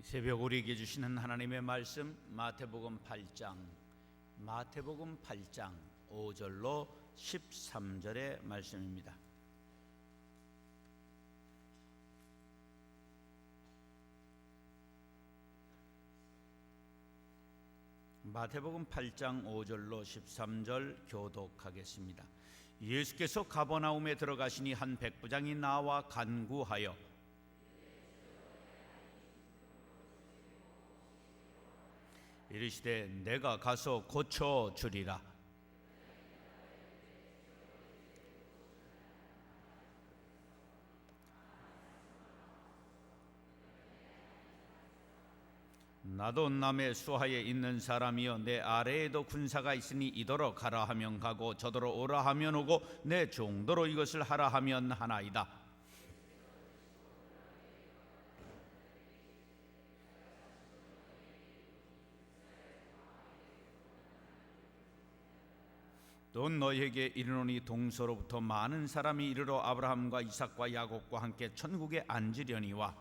이 새벽 우리에게 주시는 하나님의 말씀 마태복음 8장 5절로 13절의 말씀입니다. 마태복음 8장 5절로 13절 교독하겠습니다. 예수께서 가버나움에 들어가시니 한 백부장이 나와 간구하여 이르시되 내가 가서 고쳐 주리라. 나도 남의 수하에 있는 사람이여 내 아래에도 군사가 있으니 이더러 가라 하면 가고 저더러 오라 하면 오고 내 종도로 이것을 하라 하면 하나이다. 또 너희에게 이르노니 동서로부터 많은 사람이 이르러 아브라함과 이삭과 야곱과 함께 천국에 앉으려니와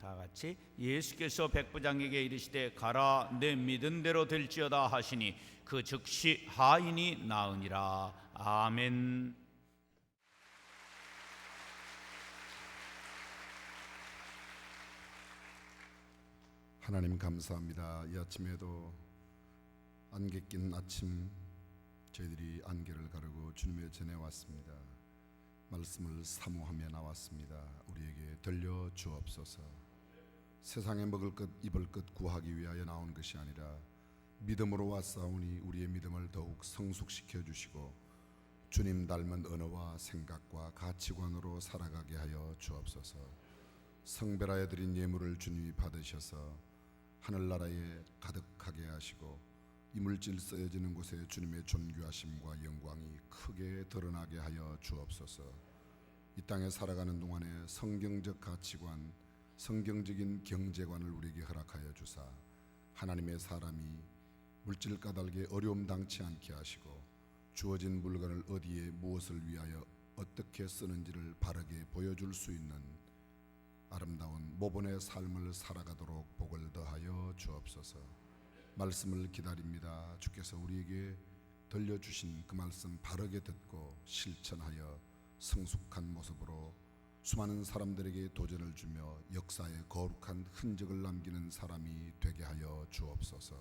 다 같이 예수께서 백부장에게 이르시되 가라 내 믿은 대로 될지어다 하시니 그 즉시 하인이 나으니라. 아멘. 하나님 감사합니다. 이 아침에도 안개 낀 아침 저희들이 안개를 가르고 주님의 전에 왔습니다. 말씀을 사모하며 나왔습니다. 우리에게 들려 주옵소서. 세상에 먹을 것 입을 것 구하기 위하여 나온 것이 아니라 믿음으로 왔사오니 우리의 믿음을 더욱 성숙시켜 주시고 주님 닮은 언어와 생각과 가치관으로 살아가게 하여 주옵소서. 성별하여 드린 예물을 주님이 받으셔서 하늘나라에 가득하게 하시고 이물질 쓰여지는 곳에 주님의 존귀하심과 영광이 크게 드러나게 하여 주옵소서. 이 땅에 살아가는 동안에 성경적 가치관, 성경적인 경제관을 우리에게 허락하여 주사 하나님의 사람이 물질 까닭에 어려움 당치 않게 하시고 주어진 물건을 어디에 무엇을 위하여 어떻게 쓰는지를 바르게 보여줄 수 있는 아름다운 모본의 삶을 살아가도록 복을 더하여 주옵소서. 말씀을 기다립니다. 주께서 우리에게 들려주신 그 말씀 바르게 듣고 실천하여 성숙한 모습으로 수많은 사람들에게 도전을 주며 역사에 거룩한 흔적을 남기는 사람이 되게 하여 주옵소서.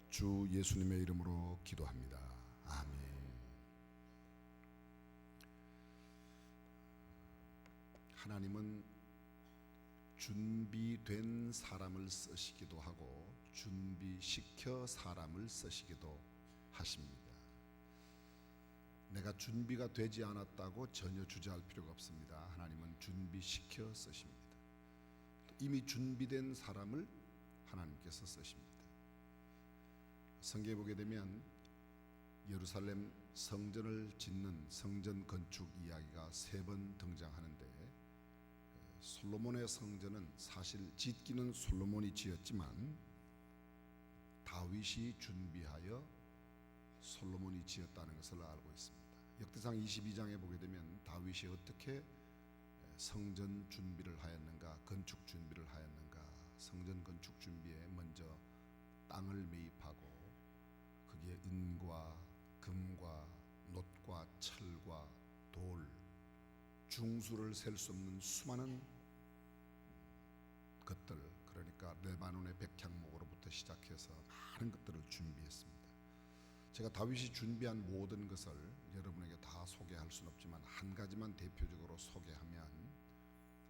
주 예수님의 이름으로 기도합니다. 아멘. 하나님은 준비된 사람을 쓰시기도 하고 준비시켜 사람을 쓰시기도 하십니다. 내가 준비가 되지 않았다고 전혀 주저할 필요가 없습니다. 하나님은 준비시켜 쓰십니다. 이미 준비된 사람을 하나님께서 쓰십니다. 성경에 보게 되면 예루살렘 성전을 짓는 성전 건축 이야기가 3번 등장하는데 솔로몬의 성전은 사실 짓기는 솔로몬이 지었지만 다윗이 준비하여 솔로몬이 지었다는 것을 알고 있습니다. 역대상 22장에 보게 되면 다윗이 어떻게 성전 준비를 하였는가, 건축 준비를 하였는가. 성전 건축 준비에 먼저 땅을 매입하고 거기에 은과 금과 놋과 철과 돌, 중수를 셀 수 없는 수많은 것들, 그러니까 레바논의 백향목으로부터 시작해서 많은 것들을 준비했습니다. 제가 다윗이 준비한 모든 것을 여러분에게 다 소개할 수는 없지만 한 가지만 대표적으로 소개하면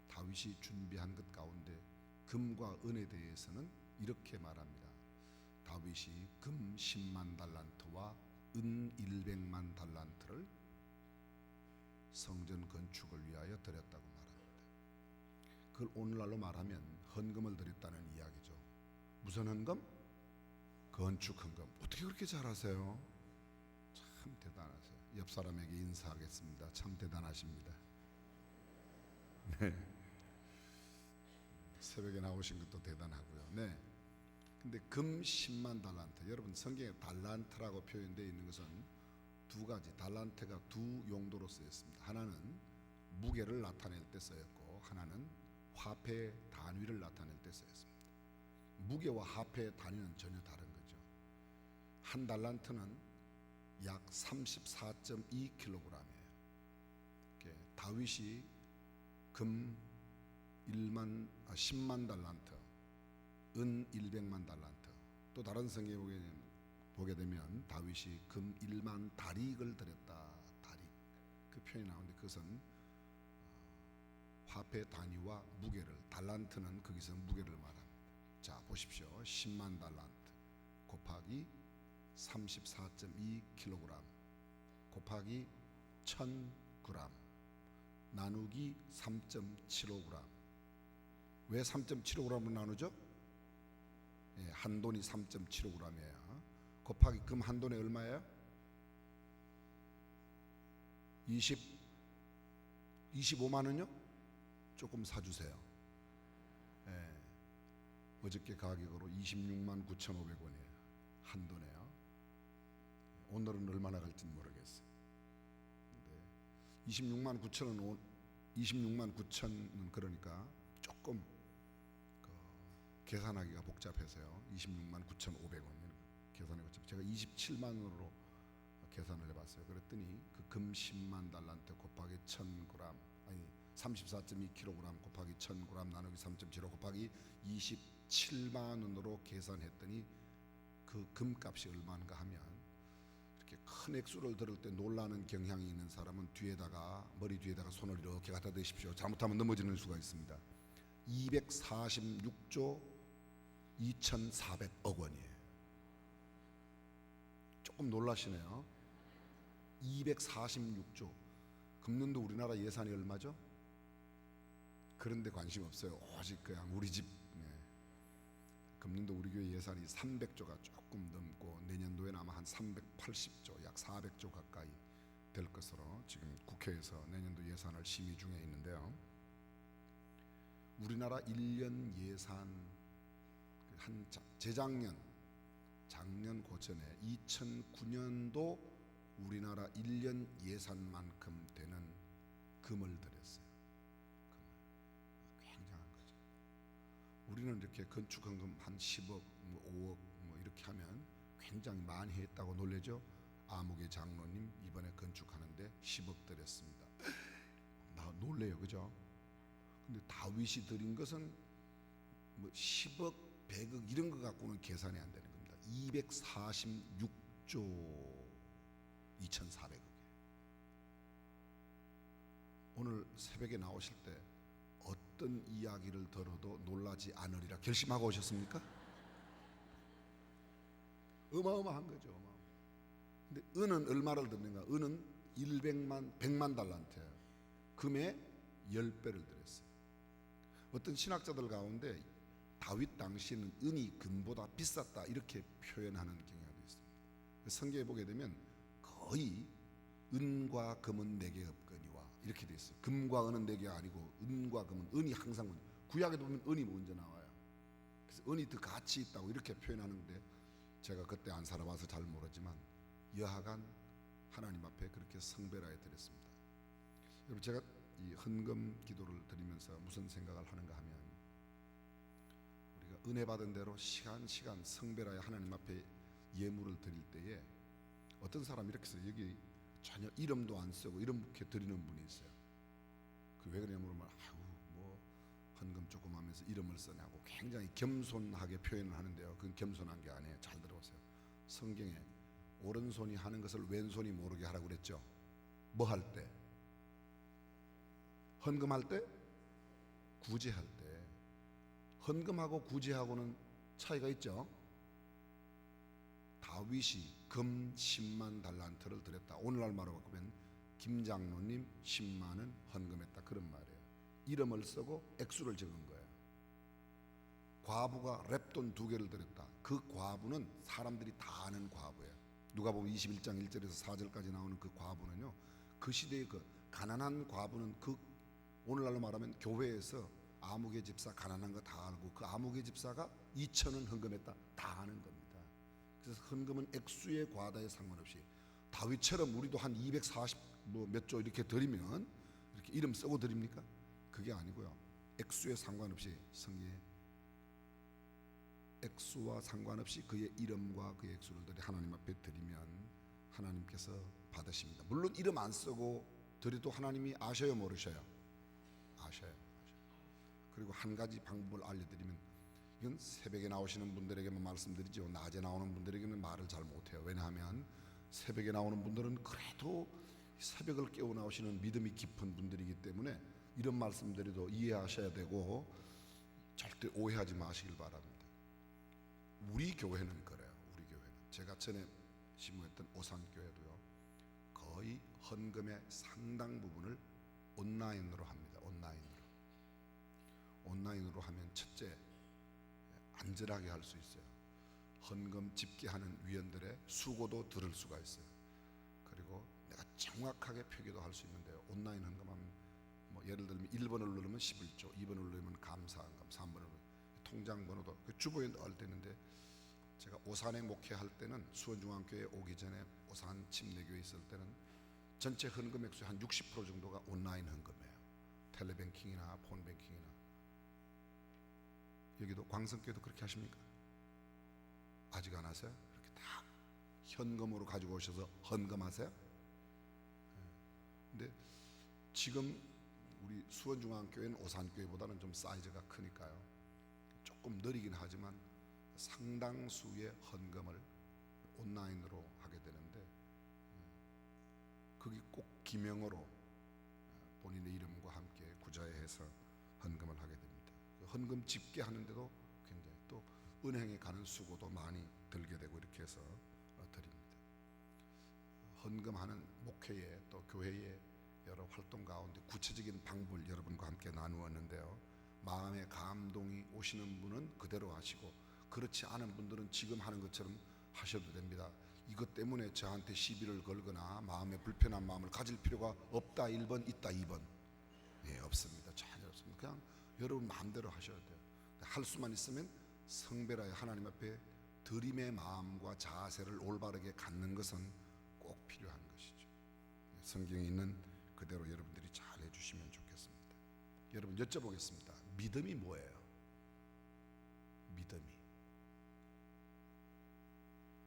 다윗이 준비한 것 가운데 금과 은에 대해서는 이렇게 말합니다. 다윗이 금 10만 달란트와 은 100만 달란트를 성전 건축을 위하여 드렸다고 말합니다. 그걸 오늘날로 말하면 헌금을 드렸다는 이야기죠. 무슨 헌금? 건축 헌금. 어떻게 그렇게 잘하세요? 참 대단하세요. 옆 사람에게 인사하겠습니다. 참 대단하십니다. 네. 새벽에 나오신 것도 대단하고요. 네. 근데 금 10만 달란트. 여러분 성경에 달란트라고 표현되어 있는 것은 두 가지 달란트가 두 용도로 쓰였습니다. 하나는 무게를 나타낼 때 쓰였고 하나는 화폐 단위를 나타낼 때 쓰였습니다. 무게와 화폐 단위는 전혀 다른 거죠. 한 달란트는 약 34.2kg이에요. 다윗이 금 10만 달란트, 은 100만 달란트. 또 다른 성경에 보게 되면 다윗이 금 1만 다릭을 드렸다. 다릭 그 표현이 나오는데 그것은 화폐 단위와 무게를, 달란트는 거기서 무게를 말합니다. 자 보십시오. 10만 달란트 곱하기 34.2kg 곱하기 1000g 나누기 3.75g. 왜 3.75g으로 나누죠? 한 돈이 3.75g이에요. 곱하기 금 한 돈에 얼마예요? 25만 원요? 조금 사주세요. 어저께 가격으로 26만 9,500원이에요. 한 돈에요. 오늘은 얼마나 갈지 모르겠어요. 26만 9천은 26만 9천은 그러니까 조금 계산하기가 복잡해서요. 26만 9,500원 계산해 봤죠. 제가 27만 원으로 계산을 해봤어요. 그랬더니 그 금 10만 달란트 곱하기 1000g 아니 34.2kg 곱하기 1000g 나누기 3.75 곱하기 27만 원으로 계산했더니 그 금값이 얼마인가 하면 이렇게 큰 액수를 들을 때 놀라는 경향이 있는 사람은 머리 뒤에다가 손을 이렇게 갖다 대십시오. 잘못하면 넘어지는 수가 있습니다. 246조 2,400억 원이에요. 조금 놀라시네요. 246조. 금년도 우리나라 예산이 얼마죠? 그런데 관심 없어요. 오직 그냥 우리 집. 금년도 우리 교회 예산이 300조가 조금 넘고 내년도에는 아마 한 380조, 약 400조 가까이 될 것으로 지금 국회에서 내년도 예산을 심의 중에 있는데요. 우리나라 1년 예산 한 작년 고전에 2009년도 우리나라 1년 예산만큼 되는 금을 들였어요. 굉장한 거죠. 우리는 이렇게 건축헌금 한 10억, 5억 이렇게 하면 굉장히 많이 했다고 놀래죠. 아무개 장로님 이번에 건축하는데 10억 들였습니다. 나 놀래요, 그죠? 근데 다윗이 드린 것은 10억, 100억 이런 거 갖고는 계산이 안 되는 겁니다. 246조 2,400억이에요. 오늘 새벽에 나오실 때 어떤 이야기를 들어도 놀라지 않으리라 결심하고 오셨습니까? 어마어마한 거죠. 근데 은은 얼마를 듣는가? 은은 100만 달란트예요. 금의 10배를 들였어요. 어떤 신학자들 가운데 다윗 당시에는 은이 금보다 비쌌다 이렇게 표현하는 경향도 있습니다. 성경에 보게 되면 거의 은과 금은 내게 없거니와 이렇게 돼 있어요. 금과 은은 내게 아니고 은과 금은, 은이 항상 먼저. 구약에 보면 은이 먼저 나와요. 그래서 은이 더 가치 있다고 이렇게 표현하는데 제가 그때 안 살아봐서 잘 모르지만 여하간 하나님 앞에 그렇게 성별하여 드렸습니다. 여러분 제가 이 헌금 기도를 드리면서 무슨 생각을 하는가 하면 우리가 은혜 받은 대로 시간 성별하여 하나님 앞에 예물을 드릴 때에 어떤 사람이 이렇게 해서 여기 전혀 이름도 안 쓰고 이렇게 드리는 분이 있어요. 그 왜 그러냐면 뭐 헌금 조금 하면서 이름을 써냐고 굉장히 겸손하게 표현을 하는데요. 그건 겸손한 게 아니에요. 잘 들어보세요. 성경에 오른손이 하는 것을 왼손이 모르게 하라고 그랬죠. 뭐 할 때? 헌금할 때? 구제할 때. 헌금하고 구제하고는 차이가 있죠. 다윗이 금 10만 달란트를 드렸다. 오늘날 말로 바꾸면 김 장로님 10만 원 헌금했다 그런 말이에요. 이름을 쓰고 액수를 적은 거예요. 과부가 랩돈 2개를 드렸다. 그 과부는 사람들이 다 아는 과부예요. 누가복음 21장 1절에서 4절까지 나오는 그 과부는요, 그 시대의 그 가난한 과부는 그 오늘날로 말하면 교회에서 아무개 집사 가난한 거 다 알고 그 아무개 집사가 2,000원 헌금했다 다 아는 겁니다. 그래서 헌금은 액수의 과다에 상관없이 다윗처럼 우리도 한 240 뭐 몇 조 이렇게 드리면 이렇게 이름 쓰고 드립니까? 그게 아니고요. 액수에 상관없이 성경에 액수와 상관없이 그의 이름과 그의 액수를 들이 하나님 앞에 드리면 하나님께서 받으십니다. 물론 이름 안 쓰고 드려도 하나님이 아셔요, 모르셔요? 아셔요. 그리고 한 가지 방법을 알려드리면, 이건 새벽에 나오시는 분들에게만 말씀드리죠. 낮에 나오는 분들에게는 말을 잘 못해요. 왜냐하면 새벽에 나오는 분들은 그래도 새벽을 깨워 나오시는 믿음이 깊은 분들이기 때문에 이런 말씀드려도 이해하셔야 되고 절대 오해하지 마시길 바랍니다. 우리 교회는 그래요. 우리 교회는 제가 전에 심무했던 오산교회도요, 거의 헌금의 상당 부분을 온라인으로 합니다. 온라인으로 하면 첫째, 안전하게 할 수 있어요. 헌금 집계하는 위원들의 수고도 들을 수가 있어요. 그리고 내가 정확하게 표기도 할 수 있는데요. 온라인 헌금하면 뭐 예를 들면 1번을 누르면 11조, 2번을 누르면 감사헌금, 3번을 누르면 통장 번호도 주보에 넣을 때 있는데, 제가 오산에 목회할 때는 수원중앙교회 오기 전에 오산 침례교회 있을 때는 전체 헌금 액수의 한 60% 정도가 온라인 헌금이에요. 텔레뱅킹이나 폰뱅킹이나. 여기도 광성교회도 그렇게 하십니까? 아직 안 하세요? 그렇게 다 현금으로 가지고 오셔서 헌금하세요? 근데 지금 우리 수원중앙교회는 오산교회보다는 좀 사이즈가 크니까요, 조금 느리긴 하지만 상당수의 헌금을 온라인으로 하게 되는데, 그게 꼭 기명으로 본인의 이름과 함께 구자해서 헌금을 하게 됩니다. 헌금 집계하는데도 굉장히, 또 은행에 가는 수고도 많이 들게 되고 이렇게 해서 드립니다. 헌금하는 목회에 또 교회의 여러 활동 가운데 구체적인 방법을 여러분과 함께 나누었는데요, 마음의 감동이 오시는 분은 그대로 하시고, 그렇지 않은 분들은 지금 하는 것처럼 하셔도 됩니다. 이것 때문에 저한테 시비를 걸거나 마음에 불편한 마음을 가질 필요가 없다 1번, 있다 2번. 예, 없습니다. 전혀 없습니다. 그냥 여러분 마음대로 하셔야 돼요. 할 수만 있으면 성별하여 하나님 앞에 드림의 마음과 자세를 올바르게 갖는 것은 꼭 필요한 것이죠. 성경에 있는 그대로 여러분들이 잘 해주시면 좋겠습니다. 여러분 여쭤보겠습니다. 믿음이 뭐예요? 믿음이.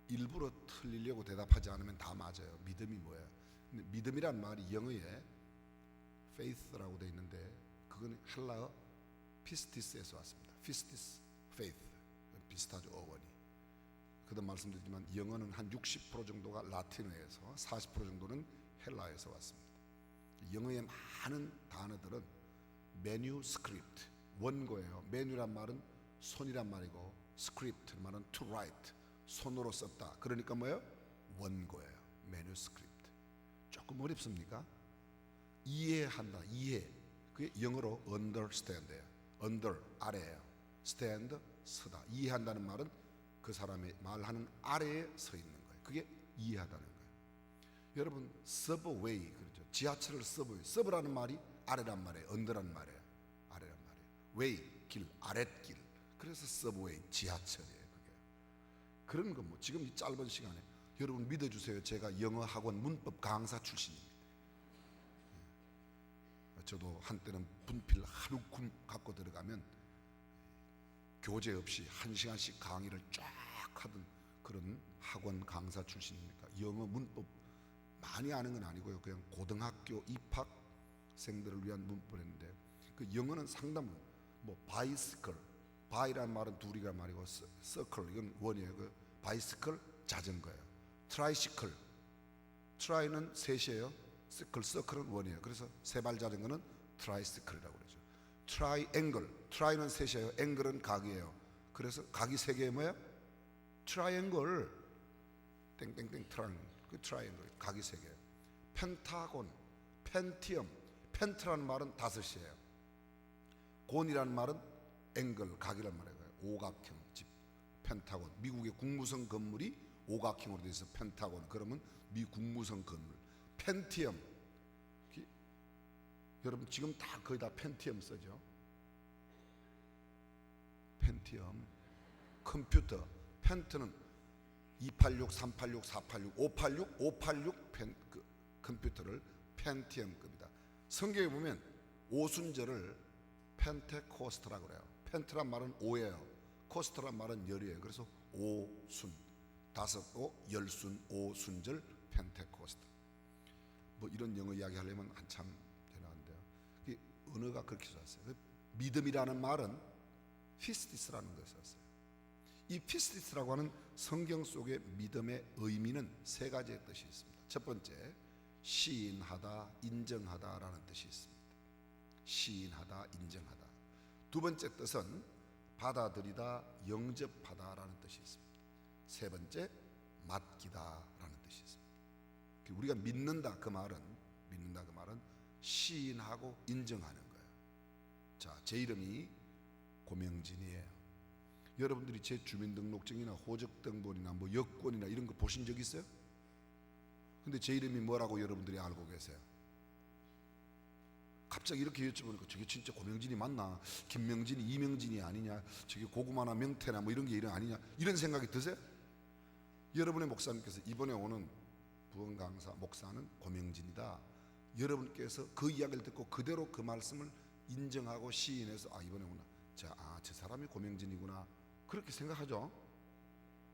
일부러 틀리려고 대답하지 않으면 다 맞아요. 믿음이 뭐예요? 근데 믿음이란 말이 영어에 faith라고 되어 있는데, 그건 헬라어 피스티스에서 왔습니다. 피스티스, faith. 비슷하죠, 어원이. 그도 말씀드리지만 영어는 한 60% 정도가 라틴어에서, 40% 정도는 헬라에서 왔습니다. 영어의 많은 단어들은 매뉴스크립트, 원고예요. 매뉴란 말은 손이란 말이고, 스크립트 말은 to write, 손으로 썼다. 그러니까 뭐예요? 원고예요. 매뉴스크립트. 조금 어렵습니까? 이해한다. 이해. 그게 영어로 understand예요. under, 아래예요. stand, 서다. 이해한다는 말은 그 사람의 말하는 아래에 서 있는 거예요. 그게 이해하다는 거예요. 여러분 subway, 그렇죠? 지하철을 sub라는 말이 아래란 말이에요. under란 말이에요. 아래란 말이에요. way, 길, 아랫길. 그래서 subway, 지하철이에요. 그게. 그런 거 뭐 지금 이 짧은 시간에 여러분 믿어주세요. 제가 영어 학원 문법 강사 출신입니다. 저도 한때는 분필 하루 갖고 들어가면 교재 없이 1시간씩 강의를 쫙 하던 그런 학원 강사 출신이니까 영어 문법 많이 아는 건 아니고요. 그냥 고등학교 입학생들을 위한 문법인데, 그 영어는 상담, 뭐 바이스클, 바이란 말은 둘이란 말이고, 서클 이건 원이에요. 그 바이스클 자전거예요. 트라이시클, 트라이는 셋이에요. 서클은 원이에요. 그래서 세발 자전거는 트라이시클이라고 그러죠. 트라이앵글, 트라이는 셋이에요. 앵글은 각이에요. 그래서 각이 세 개의 뭐예요? 트라이앵글, 땡땡땡 트라이앵글, 그 트라이앵글 각이 세 개예요. 펜타곤, 펜티엄, 펜트라는 말은 다섯이에요. 곤이라는 말은 앵글, 각이란 말이에요. 오각형 집, 펜타곤. 미국의 국무성 건물이 오각형으로 되어 있어 펜타곤. 그러면 미 국무성 건물. 펜티엄, 여러분 지금 다 거의 다 펜티엄 쓰죠. 펜티엄 컴퓨터. 펜트는 286, 386, 486, 586, 586 컴퓨터를 펜티엄급이다. 성경에 보면 오순절을 펜테코스트라고 그래요. 펜트란 말은 오예요. 코스트란 말은 열이에요. 그래서 오순, 다섯 열순, 오순절 펜테코스트. 뭐 이런 영어 이야기 하려면 한참 되는데요. 언어가 그렇게 썼어요. 믿음이라는 말은 피스티스라는 것을 썼어요. 이 피스티스라고 하는 성경 속의 믿음의 의미는 세 가지의 뜻이 있습니다. 첫 번째, 시인하다, 인정하다라는 뜻이 있습니다. 시인하다, 인정하다. 두 번째 뜻은 받아들이다, 영접하다라는 뜻이 있습니다. 세 번째, 맡기다라는 뜻이 있습니다. 우리가 믿는다 그 말은 시인하고 인정하는 거예요. 자, 제 이름이 고명진이에요. 여러분들이 제 주민등록증이나 호적등본이나 뭐 여권이나 이런 거 보신 적 있어요? 근데 제 이름이 뭐라고 여러분들이 알고 계세요? 갑자기 이렇게 여쭤보니까 저게 진짜 고명진이 맞나? 김명진이 이명진이 아니냐? 저게 고구마나 명태나 뭐 이런 게 이름 아니냐? 이런 생각이 드세요? 여러분의 목사님께서 이번에 오는 부흥 강사 목사는 고명진이다. 여러분께서 그 이야기를 듣고 그대로 그 말씀을 인정하고 시인해서 이번에 오나? 저 사람이 고명진이구나. 그렇게 생각하죠?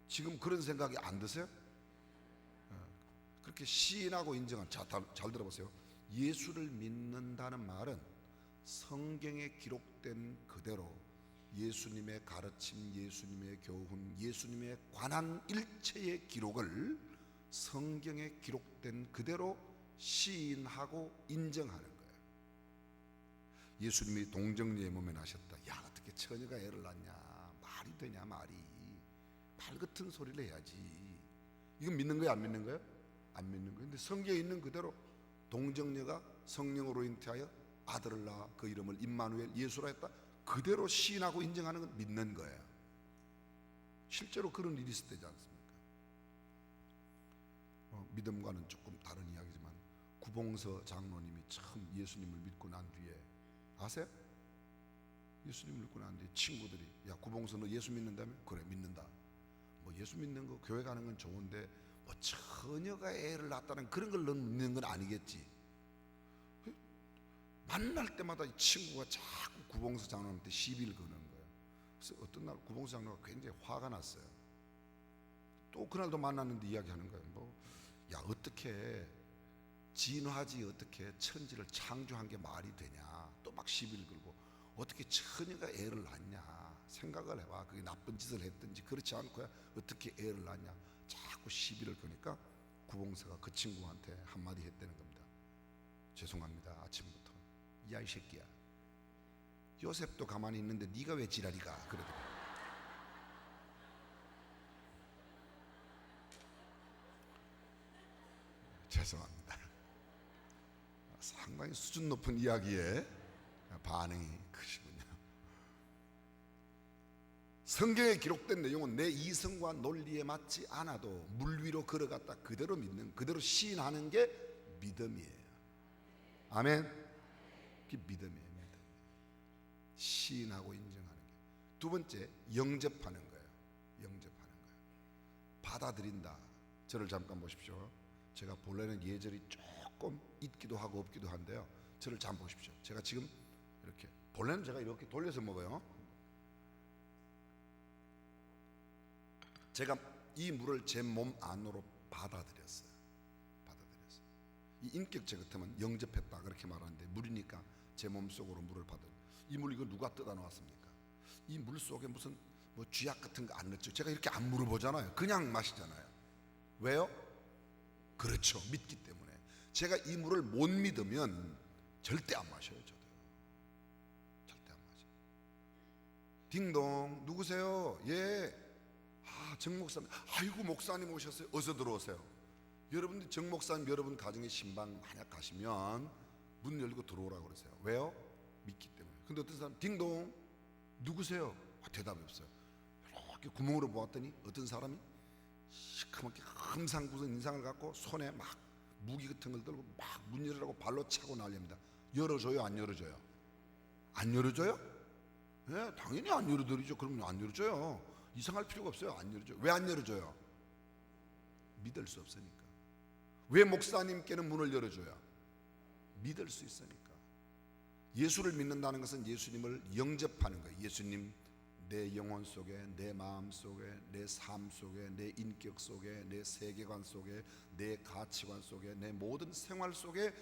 지금 그런 생각이 안 드세요? 그렇게 시인하고 인정한. 잘 들어보세요. 예수를 믿는다는 말은 성경에 기록된 그대로 예수님의 가르침, 예수님의 교훈, 예수님에 관한 일체의 기록을 성경에 기록된 그대로 시인하고 인정하는 거예요. 예수님이 동정녀의 몸에 나셨다. 야, 어떻게 처녀가 애를 낳냐? 말이 되냐 말이. 말 같은 소리를 해야지. 이건 믿는 거예요, 안 믿는 거예요? 안 믿는 거예요. 근데 성경에 있는 그대로 동정녀가 성령으로 잉태하여 아들을 낳아 그 이름을 임마누엘 예수라 했다. 그대로 시인하고 인정하는 건 믿는 거예요. 실제로 그런 일이 있을 때지 않습니까? 믿음과는 조금 다른 이야기지만 구봉서 장로님이 처음 예수님을 믿고 난 뒤에 아세요? 예수님을 믿고 난 뒤에 친구들이 야, 구봉서 너 예수 믿는다며? 그래, 믿는다. 뭐 예수 믿는 거 교회 가는 건 좋은데 뭐 처녀가 애를 낳았다는 그런 걸 넌 믿는 건 아니겠지. 만날 때마다 이 친구가 자꾸 구봉서 장로한테 시비를 거는 거예요. 그래서 어떤 날 구봉서 장로가 굉장히 화가 났어요. 또 그날도 만났는데 이야기하는 거예요. 야, 어떻게 진화지 어떻게 천지를 창조한 게 말이 되냐. 또 막 시비를 걸고 어떻게 처녀가 애를 낳냐. 생각을 해봐. 그게 나쁜 짓을 했든지 그렇지 않고야 어떻게 애를 낳냐. 자꾸 시비를 거니까 구봉서가 그 친구한테 한마디 했다는 겁니다. 죄송합니다. 아침부터 야, 이 새끼야, 요셉도 가만히 있는데 네가 왜 지랄이가? 그러더라고요. 죄송합니다. 상당히 수준 높은 이야기에 반응이 크시군요. 성경에 기록된 내용은 내 이성과 논리에 맞지 않아도 물 위로 걸어갔다 그대로 믿는, 그대로 시인하는 게 믿음이에요. 아멘. 그게 믿음이에요. 믿음. 시인하고 인정하는 게. 두 번째, 영접하는 거예요. 영접하는 거예요. 받아들인다. 저를 잠깐 보십시오. 제가 본래는 예절이 조금 있기도 하고 없기도 한데요. 저를 잠깐 보십시오. 제가 지금 이렇게, 본래는 제가 이렇게 돌려서 먹어요. 제가 이 물을 제 몸 안으로 받아들였어요. 이 인격체 같으면 영접했다 그렇게 말하는데 물이니까 제 몸속으로 물을 받아. 이 물 이거 누가 뜯어 놓았습니까? 이 물 속에 무슨 뭐 쥐약 같은 거 안 넣었죠. 제가 이렇게 안 물어보잖아요. 그냥 마시잖아요. 왜요? 그렇죠. 믿기 때문에. 제가 이 물을 못 믿으면 절대 안 마셔요. 저도 절대 안 마셔요. 딩동, 누구세요? 예. 정 목사님. 아이고, 목사님 오셨어요. 어서 들어오세요. 여러분들 정 목사님 여러분 가정에 신방 만약 가시면 문 열고 들어오라고 그러세요. 왜요? 믿기 때문에. 근데 어떤 사람 딩동 누구세요? 대답이 없어요. 이렇게 구멍으로 보았더니 어떤 사람이 시커멓게 흠상궂은 인상을 갖고 손에 막 무기 같은 걸 들고 막 문 열으라고 발로 차고 난립니다. 열어줘요? 안 열어줘요? 안 열어줘요? 네, 당연히 안 열어드리죠. 그러면 안 열어줘요. 이상할 필요가 없어요. 안 열어줘요. 왜 안 열어줘요? 믿을 수 없으니까. 왜 목사님께는 문을 열어줘야? 믿을 수 있으니까. 예수를 믿는다는 것은 예수님을 영접하는 거예요. 예수님 내 영혼 속에, 내 마음 속에, 내 삶 속에, 내 인격 속에, 내 세계관 속에, 내 가치관 속에, 내 모든 생활 속에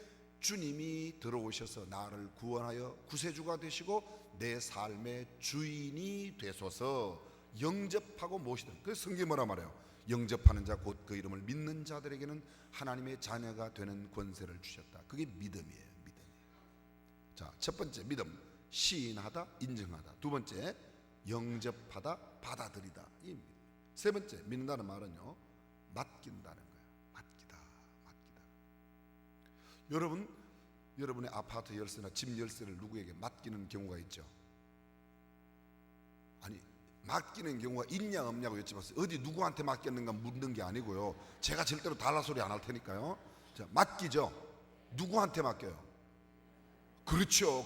주님이 들어오셔서 나를 구원하여 구세주가 되시고 내 삶의 주인이 되소서 영접하고 모시는. 그래서 성경이 뭐라 말해요? 영접하는 자 곧 그 이름을 믿는 자들에게는 하나님의 자녀가 되는 권세를 주셨다. 그게 믿음이에요. 믿음. 자, 첫 번째 믿음, 시인하다, 인정하다. 두 번째 영접하다, 받아들이다. 세 번째 믿는다는 말은요, 맡긴다는 거예요. 맡기다. 여러분의 아파트 열쇠나 집 열쇠를 누구에게 맡기는 경우가 있죠? 아니, 맡기는 경우가 있냐 없냐고 여쭤봤어요. 어디 누구한테 맡겼는가 묻는 게 아니고요, 제가 절대로 달라 소리 안 할 테니까요. 자, 맡기죠. 누구한테 맡겨요? 그렇죠.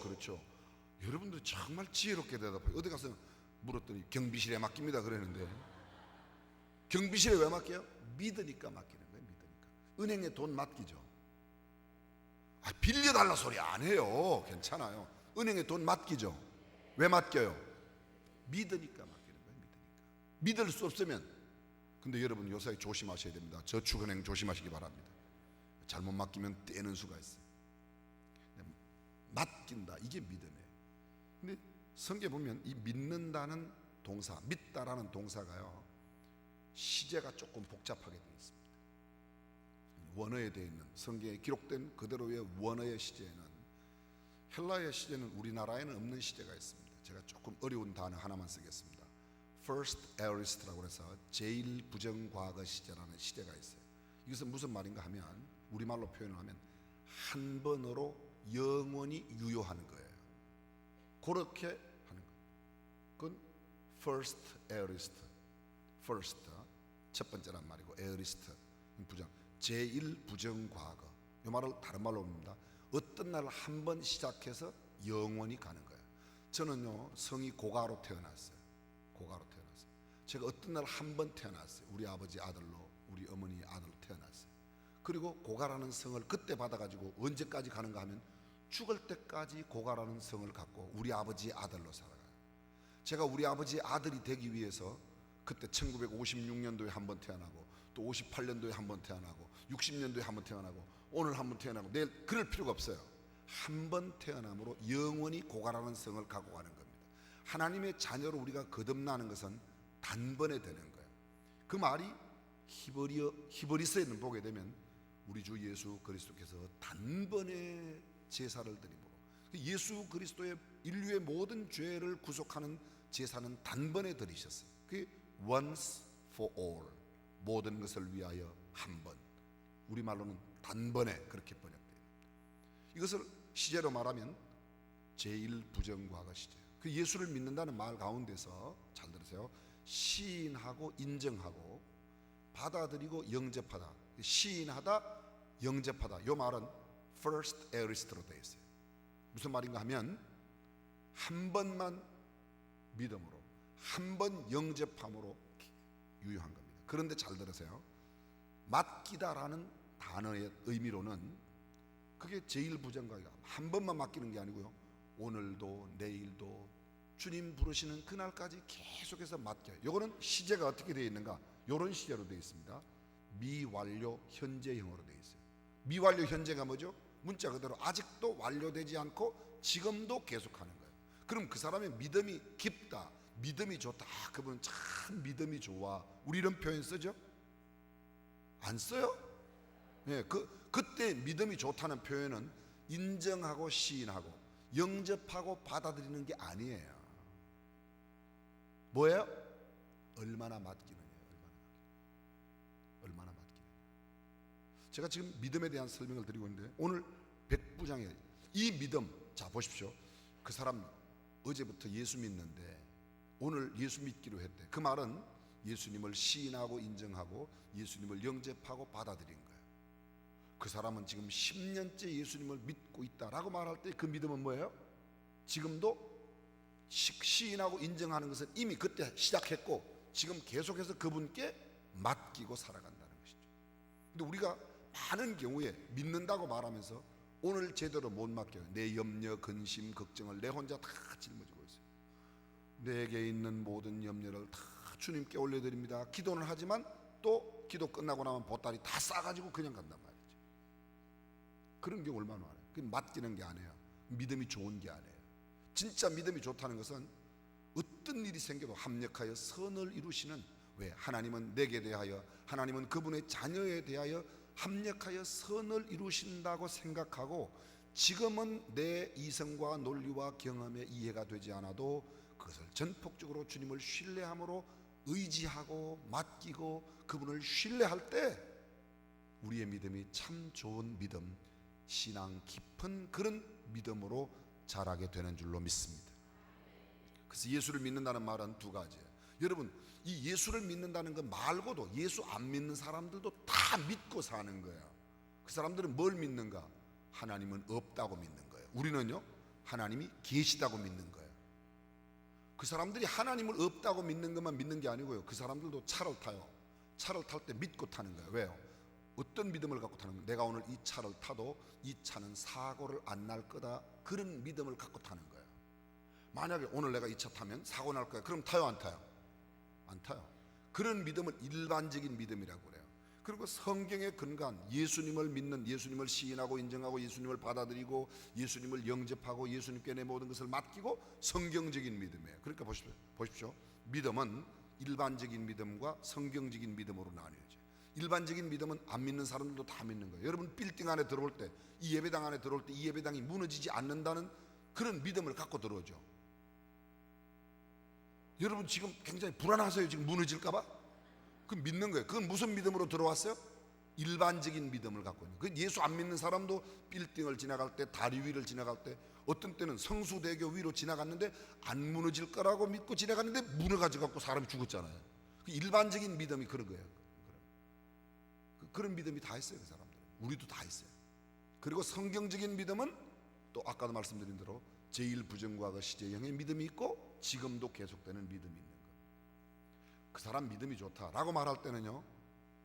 여러분들이 정말 지혜롭게 대답해요. 어디 가서 물었더니 경비실에 맡깁니다 그랬는데, 경비실에 왜 맡겨요? 믿으니까 맡기는 거예요. 믿으니까. 은행에 돈 맡기죠. 빌려달라 소리 안 해요. 괜찮아요. 은행에 돈 맡기죠. 왜 맡겨요? 믿으니까 맡기는 거예요. 믿을 수 없으면, 근데 여러분 요새 조심하셔야 됩니다. 저축은행 조심하시기 바랍니다. 잘못 맡기면 떼는 수가 있어요. 맡긴다, 이게 믿음이에요. 근데 성경에 보면 이 믿는다는 동사, 믿다라는 동사가요, 시제가 조금 복잡하게 되어 있습니다. 원어에 되어 있는, 성경에 기록된 그대로의 원어의 시제에는, 헬라의 시제는 우리나라에는 없는 시제가 있습니다. 제가 조금 어려운 단어 하나만 쓰겠습니다. First aorist라고 해서 제일 부정과거 시제라는 시제가 있어요. 이것은 무슨 말인가 하면, 우리말로 표현을 하면 한 번으로 영원히 유효하는 거예요. 그렇게 하는 거예요. 그건 first aorist, first 첫 번째란 말이고, aorist 부정, 제일 부정과거. 이 말을 다른 말로 합니다. 어떤 날 한 번 시작해서 영원히 가는 거예요. 저는요, 성이 고가로 태어났어요. 제가 어떤 날 한 번 태어났어요. 우리 아버지 아들로, 우리 어머니 아들로 태어났어요. 그리고 고가라는 성을 그때 받아가지고 언제까지 가는가 하면 죽을 때까지 고가라는 성을 갖고 우리 아버지의 아들로 살아가요. 제가 우리 아버지의 아들이 되기 위해서 그때 1956년도에 한 번 태어나고, 또 58년도에 한 번 태어나고, 60년도에 한 번 태어나고, 오늘 한 번 태어나고, 내일, 그럴 필요가 없어요. 한 번 태어남으로 영원히 고가라는 성을 갖고 가는 겁니다. 하나님의 자녀로 우리가 거듭나는 것은 단번에 되는 거예요. 그 말이 히브리서에는 보게 되면 우리 주 예수 그리스도께서 단번에 제사를 드림으로, 예수 그리스도의 인류의 모든 죄를 구속하는 제사는 단번에 드리셨어요. 그게 once for all, 모든 것을 위하여 한 번. 우리말로는 단번에 그렇게 번역돼요. 이것을 시제로 말하면 제일 부정과거 시제. 그 예수를 믿는다는 말 가운데서, 잘 들으세요, 시인하고 인정하고 받아들이고 영접하다, 시인하다, 영접하다, 이 말은 first aorist로 되어 있어요. 무슨 말인가 하면 한 번만 믿음으로, 한 번 영접함으로 유효한 겁니다. 그런데 잘 들으세요. 맡기다라는 단어의 의미로는 그게 제일 부정과거가 한 번만 맡기는 게 아니고요, 오늘도 내일도 주님 부르시는 그날까지 계속해서 맡겨요. 이거는 시제가 어떻게 되어 있는가? 이런 시제로 되어 있습니다. 미완료 현재형으로 되어 있어요. 미완료 현재가 뭐죠? 문자 그대로 아직도 완료되지 않고 지금도 계속하는 거예요. 그럼 그 사람의 믿음이 깊다, 믿음이 좋다, 그분은 참 믿음이 좋아, 우리 이런 표현 쓰죠? 안 써요? 네, 그때 믿음이 좋다는 표현은 인정하고 시인하고 영접하고 받아들이는 게 아니에요. 뭐예요? 얼마나 맡기느냐, 얼마나 맡기느냐. 제가 지금 믿음에 대한 설명을 드리고 있는데, 오늘 백부장의 이 믿음, 자 보십시오. 그 사람 어제부터 예수 믿는데 오늘 예수 믿기로 했대. 그 말은 예수님을 시인하고 인정하고 예수님을 영접하고 받아들인 거예요. 그 사람은 지금 10년째 예수님을 믿고 있다라고 말할 때 그 믿음은 뭐예요? 지금도 시인하고 인정하는 것은 이미 그때 시작했고 지금 계속해서 그분께 맡기고 살아간다는 것이죠. 근데 우리가 많은 경우에 믿는다고 말하면서 오늘 제대로 못 맡겨요. 내 염려, 근심, 걱정을 내 혼자 다 짊어지고 있어요. 내게 있는 모든 염려를 다 주님께 올려드립니다. 기도는 하지만 또 기도 끝나고 나면 보따리 다 싸가지고 그냥 간단 말이죠. 그런 경우 얼마나 많아요. 그게 맡기는 게 아니에요. 믿음이 좋은 게 아니에요. 진짜 믿음이 좋다는 것은 어떤 일이 생겨도 합력하여 선을 이루시는, 왜? 하나님은 내게 대하여, 하나님은 그분의 자녀에 대하여 합력하여 선을 이루신다고 생각하고, 지금은 내 이성과 논리와 경험에 이해가 되지 않아도 그것을 전폭적으로 주님을 신뢰함으로 의지하고 맡기고 그분을 신뢰할 때 우리의 믿음이 참 좋은 믿음, 신앙 깊은 그런 믿음으로 자라게 되는 줄로 믿습니다. 그래서 예수를 믿는다는 말은 두 가지예요. 여러분, 이 예수를 믿는다는 것 말고도 예수 안 믿는 사람들도 다 믿고 사는 거예요. 그 사람들은 뭘 믿는가? 하나님은 없다고 믿는 거예요. 우리는요, 하나님이 계시다고 믿는 거예요. 그 사람들이 하나님을 없다고 믿는 것만 믿는 게 아니고요, 그 사람들도 차를 타요. 차를 탈 때 믿고 타는 거예요. 왜요? 어떤 믿음을 갖고 타는 거예요? 내가 오늘 이 차를 타도 이 차는 사고를 안 날 거다, 그런 믿음을 갖고 타는 거예요. 만약에 오늘 내가 이 차 타면 사고 날 거야, 그럼 타요 안 타요? 안 타요. 그런 믿음을 일반적인 믿음이라고 그래요. 그리고 성경에 근거한 예수님을 믿는, 예수님을 시인하고 인정하고 예수님을 받아들이고 예수님을 영접하고 예수님께 내 모든 것을 맡기고 성경적인 믿음이에요. 그러니까 보십시오. 믿음은 일반적인 믿음과 성경적인 믿음으로 나뉘어져요. 일반적인 믿음은 안 믿는 사람들도 다 믿는 거예요. 여러분, 빌딩 안에 들어올 때, 이 예배당 안에 들어올 때 이 예배당이 무너지지 않는다는 그런 믿음을 갖고 들어오죠. 여러분 지금 굉장히 불안하세요. 지금 무너질까 봐? 그 믿는 거예요. 그건 무슨 믿음으로 들어왔어요? 일반적인 믿음을 갖고 있는 거예요. 예수 안 믿는 사람도 빌딩을 지나갈 때, 다리 위를 지나갈 때, 어떤 때는 성수대교 위로 지나갔는데 안 무너질 거라고 믿고 지나갔는데 무너가지고 사람이 죽었잖아요. 그 일반적인 믿음이 그런 거예요. 그런 믿음이 다 있어요. 그 사람들, 우리도 다 있어요. 그리고 성경적인 믿음은 또 아까도 말씀드린 대로 제1부정과 시제형의 믿음이 있고 지금도 계속되는 믿음이 있는 거예요. 그 사람 믿음이 좋다라고 말할 때는요,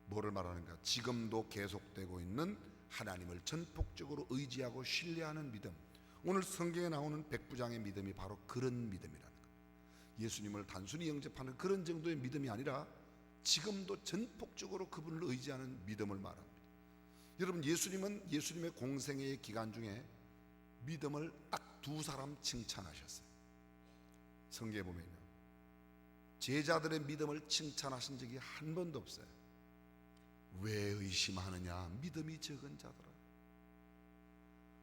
뭐를 말하는가? 지금도 계속되고 있는 하나님을 전폭적으로 의지하고 신뢰하는 믿음. 오늘 성경에 나오는 백부장의 믿음이 바로 그런 믿음이라는 거예요. 예수님을 단순히 영접하는 그런 정도의 믿음이 아니라 지금도 전폭적으로 그분을 의지하는 믿음을 말합니다. 여러분, 예수님은 예수님의 공생애의 기간 중에 믿음을 딱 두 사람 칭찬하셨어요. 성경에 보면요, 제자들의 믿음을 칭찬하신 적이 한 번도 없어요. 왜 의심하느냐, 믿음이 적은 자들아.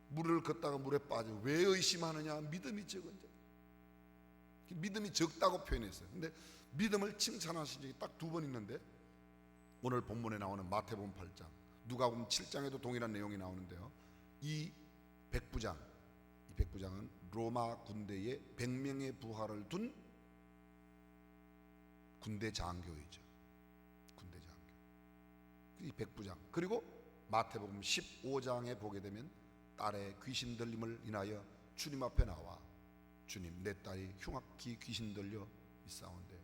물을 걷다가 물에 빠져, 왜 의심하느냐, 믿음이 적은 자들. 믿음이 적다고 표현했어요. 근데 믿음을 칭찬하신 적이 딱 두 번 있는데, 오늘 본문에 나오는 마태복음 8장, 누가복음 7장에도 동일한 내용이 나오는데요, 이 백부장은 로마 군대에 100명의 부하를 둔 군대 장교이죠. 군대 장교. 이 백부장. 그리고 마태복음 15장에 보게 되면 딸의 귀신 들림을 인하여 주님 앞에 나와, 주님, 내 딸이 흉악히 귀신 들려 있사온데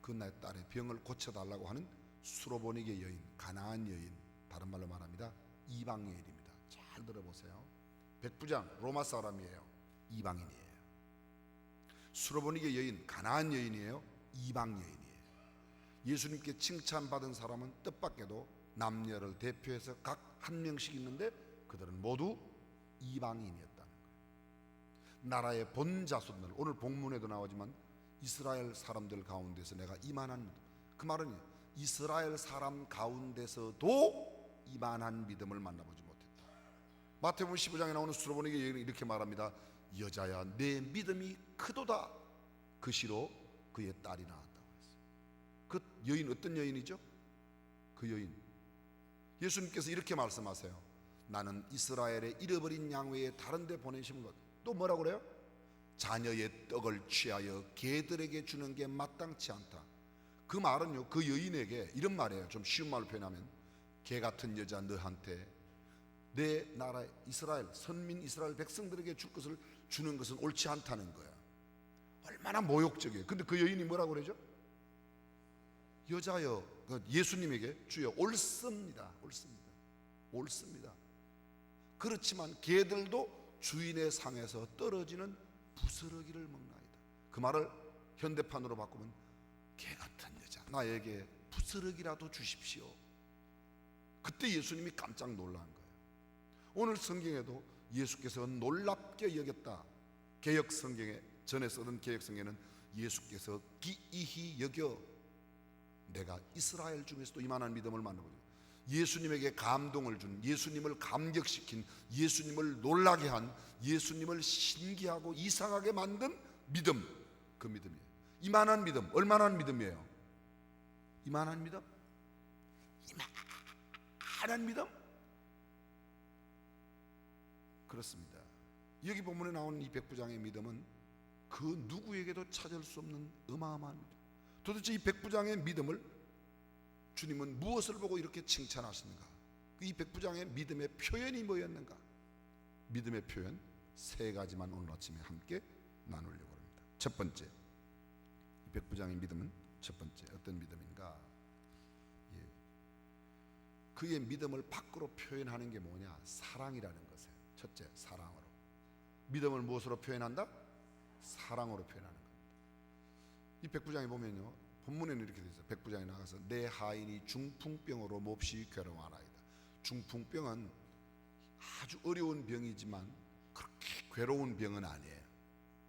그 내 딸의 병을 고쳐달라고 하는 수로보니게 여인, 가나안 여인, 다른 말로 말합니다, 이방인입니다. 잘 들어보세요. 백부장 로마 사람이에요. 이방인이에요. 수로보니게 여인, 가나안 여인이에요. 이방 여인이에요. 예수님께 칭찬받은 사람은 뜻밖에도 남녀를 대표해서 각 한 명씩 있는데 그들은 모두 이방인이었다는 거예요. 나라의 본 자손들, 오늘 본문에도 나오지만 이스라엘 사람들 가운데서 내가 이만한, 그 말은 이스라엘 사람 가운데서도 이만한 믿음을 만나보지 못했다. 마태복음 15장에 나오는 수로보니게 여인은 이렇게 말합니다. 여자야, 내 믿음이 크도다. 그 시로 그의 딸이 나왔다고 했어요. 그 여인 어떤 여인이죠? 그 여인, 예수님께서 이렇게 말씀하세요. 나는 이스라엘의 잃어버린 양 외에 다른 데 보내신 것. 또 뭐라고 그래요? 자녀의 떡을 취하여 개들에게 주는 게 마땅치 않다. 그 말은요, 그 여인에게 이런 말이에요. 좀 쉬운 말로 표현하면, 개 같은 여자 너한테 내 나라 이스라엘, 선민 이스라엘 백성들에게 줄 것을 주는 것은 옳지 않다는 거야. 얼마나 모욕적이에요. 근데 그 여인이 뭐라고 그러죠? 여자여, 예수님에게 주여 옳습니다. 옳습니다. 그렇지만 개들도 주인의 상에서 떨어지는 부스러기를 먹나이다. 그 말을 현대판으로 바꾸면 개 같은 여자 나에게 부스러기라도 주십시오. 그때 예수님이 깜짝 놀란 거예요. 오늘 성경에도 예수께서 놀랍게 여겼다. 개역 성경에 전에 쓰던 개역 성경에는 예수께서 기이히 여겨 내가 이스라엘 중에서도 이만한 믿음을 만나보죠. 예수님에게 감동을 준, 예수님을 감격시킨, 예수님을 놀라게 한, 예수님을 신기하고 이상하게 만든 믿음, 그 믿음이에요. 이만한 믿음, 얼마나 믿음이에요? 이만한 믿음? 이만한 믿음? 그렇습니다. 여기 본문에 나오는 이 백부장의 믿음은 그 누구에게도 찾을 수 없는 어마어마한 믿음. 도대체 이 백부장의 믿음을 주님은 무엇을 보고 이렇게 칭찬하시는가? 이 백부장의 믿음의 표현이 뭐였는가? 믿음의 표현 세 가지만 오늘 아침에 함께 나누려고 합니다. 첫 번째, 이 백부장의 믿음은 첫 번째 어떤 믿음인가? 그의 믿음을 밖으로 표현하는 게 뭐냐? 사랑이라는 것이에요. 첫째, 사랑으로. 믿음을 무엇으로 표현한다? 사랑으로 표현하는 겁니다. 이 백부장에 보면요, 본문에는 이렇게 되어 있어요. 백부장이 나가서 내 하인이 중풍병으로 몹시 괴로워하나이다. 중풍병은 아주 어려운 병이지만 그렇게 괴로운 병은 아니에요.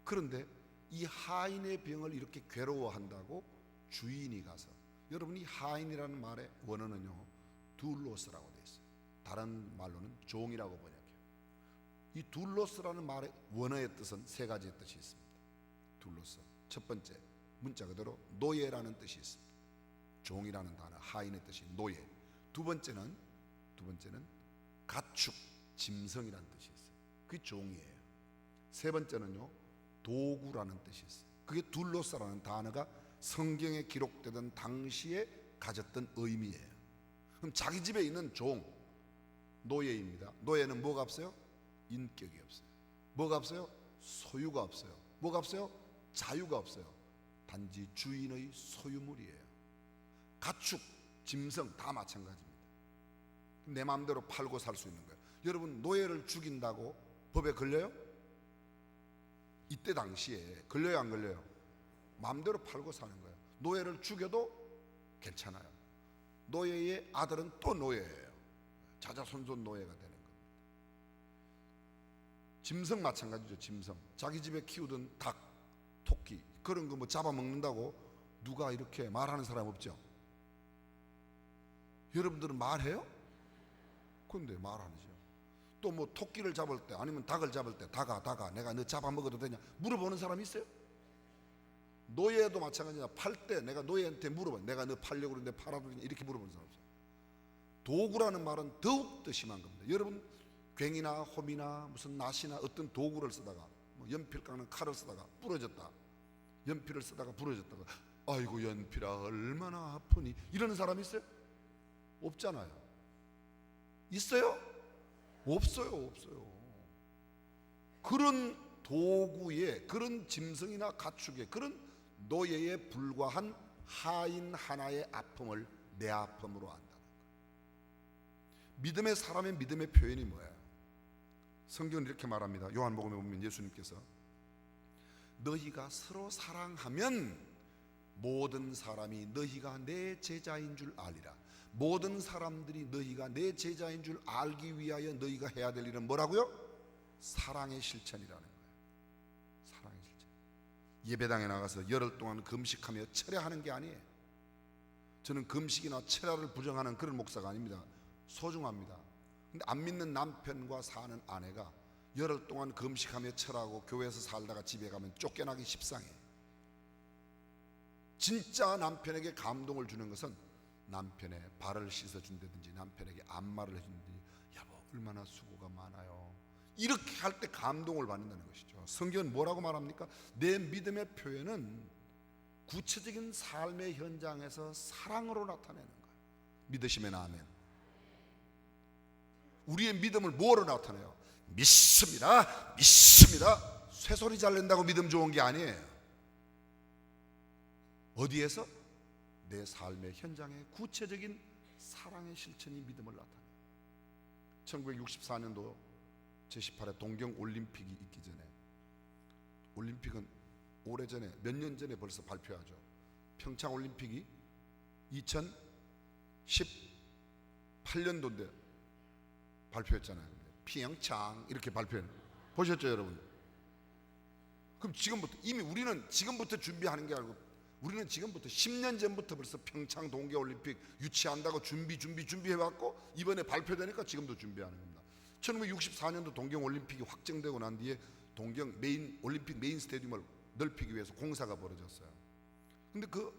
그런데 이 하인의 병을 이렇게 괴로워한다고 주인이 가서, 여러분 이 하인이라는 말의 원어는요 둘로스라고 되어 있어요. 다른 말로는 종이라고 번역해요. 이 둘로스라는 말의 원어의 뜻은 세 가지의 뜻이 있습니다. 둘로스, 첫 번째 문자 그대로 노예라는 뜻이 있습니다. 종이라는 단어, 하인의 뜻이 노예. 두 번째는 가축, 짐승이라는 뜻이 있어요. 그게 종이에요. 세 번째는요 도구라는 뜻이 있어요. 그게 둘로스라는 단어가 성경에 기록되던 당시에 가졌던 의미예요. 그럼 자기 집에 있는 종, 노예입니다. 노예는 뭐가 없어요? 인격이 없어요. 뭐가 없어요? 소유가 없어요. 뭐가 없어요? 자유가 없어요. 단지 주인의 소유물이에요. 가축, 짐승 다 마찬가지입니다. 내 마음대로 팔고 살 수 있는 거예요. 여러분 노예를 죽인다고 법에 걸려요? 이때 당시에 걸려요 안 걸려요? 마음대로 팔고 사는 거예요. 노예를 죽여도 괜찮아요. 노예의 아들은 또 노예예요. 자자손손 노예가 되는 겁니다. 짐승 마찬가지죠. 짐승 자기 집에 키우던 닭, 토끼 그런 거 뭐 잡아먹는다고 누가 이렇게 말하는 사람 없죠? 여러분들은 말해요? 근데 말 안 하죠. 또 뭐 토끼를 잡을 때 아니면 닭을 잡을 때 닭아 내가 너 잡아먹어도 되냐 물어보는 사람 있어요? 노예도 마찬가지야. 팔 때 내가 노예한테 물어봐. 내가 너 팔려고 그러는데 팔아도 되냐 이렇게 물어보는 사람 없어요. 도구라는 말은 더욱 더 심한 겁니다. 여러분 괭이나 홈이나 무슨 낫이나 어떤 도구를 쓰다가 뭐 연필 깎는 칼을 쓰다가 부러졌다. 연필을 쓰다가 부러졌다가 아이고 연필아 얼마나 아프니 이러는 사람 있어요? 없잖아요. 있어요? 없어요. 그런 도구에, 그런 짐승이나 가축에, 그런 노예에 불과한 하인 하나의 아픔을 내 아픔으로 안다는 거예요. 믿음의 사람의 믿음의 표현이 뭐예요? 성경은 이렇게 말합니다. 요한복음에 보면 예수님께서 너희가 서로 사랑하면 모든 사람이 너희가 내 제자인 줄 알리라. 모든 사람들이 너희가 내 제자인 줄 알기 위하여 너희가 해야 될 일은 뭐라고요? 사랑의 실천이라는 거예요. 사랑의 실천. 예배당에 나가서 열흘 동안 금식하며 철야하는 게 아니에요. 저는 금식이나 철야를 부정하는 그런 목사가 아닙니다. 소중합니다. 근데 안 믿는 남편과 사는 아내가 열흘 동안 금식하며 철하고 교회에서 살다가 집에 가면 쫓겨나기 십상해요. 진짜 남편에게 감동을 주는 것은 남편의 발을 씻어준다든지 남편에게 안마를 해준다든지 여보 얼마나 수고가 많아요 이렇게 할 때 감동을 받는다는 것이죠. 성경은 뭐라고 말합니까? 내 믿음의 표현은 구체적인 삶의 현장에서 사랑으로 나타내는 거예요. 믿으시면 아멘. 우리의 믿음을 뭐로 나타내요? 믿습니다 쇠소리 잘 낸다고 믿음 좋은 게 아니에요. 어디에서? 내 삶의 현장에 구체적인 사랑의 실천이 믿음을 나타내요. 1964년도 제18회 동경올림픽이 있기 전에, 올림픽은 오래전에 몇 년 전에 벌써 발표하죠. 평창올림픽이 2018년도인데 발표했잖아요. 평창 이렇게 발표해 보셨죠 여러분? 그럼 지금부터, 이미 우리는 지금부터 준비하는 게 아니고 우리는 지금부터 10년 전부터 벌써 평창 동계올림픽 유치한다고 준비해왔고, 이번에 발표되니까 지금도 준비하는 겁니다. 1964년도 동경올림픽이 확정되고 난 뒤에 동경 올림픽 메인 스테디움을 넓히기 위해서 공사가 벌어졌어요. 근데 그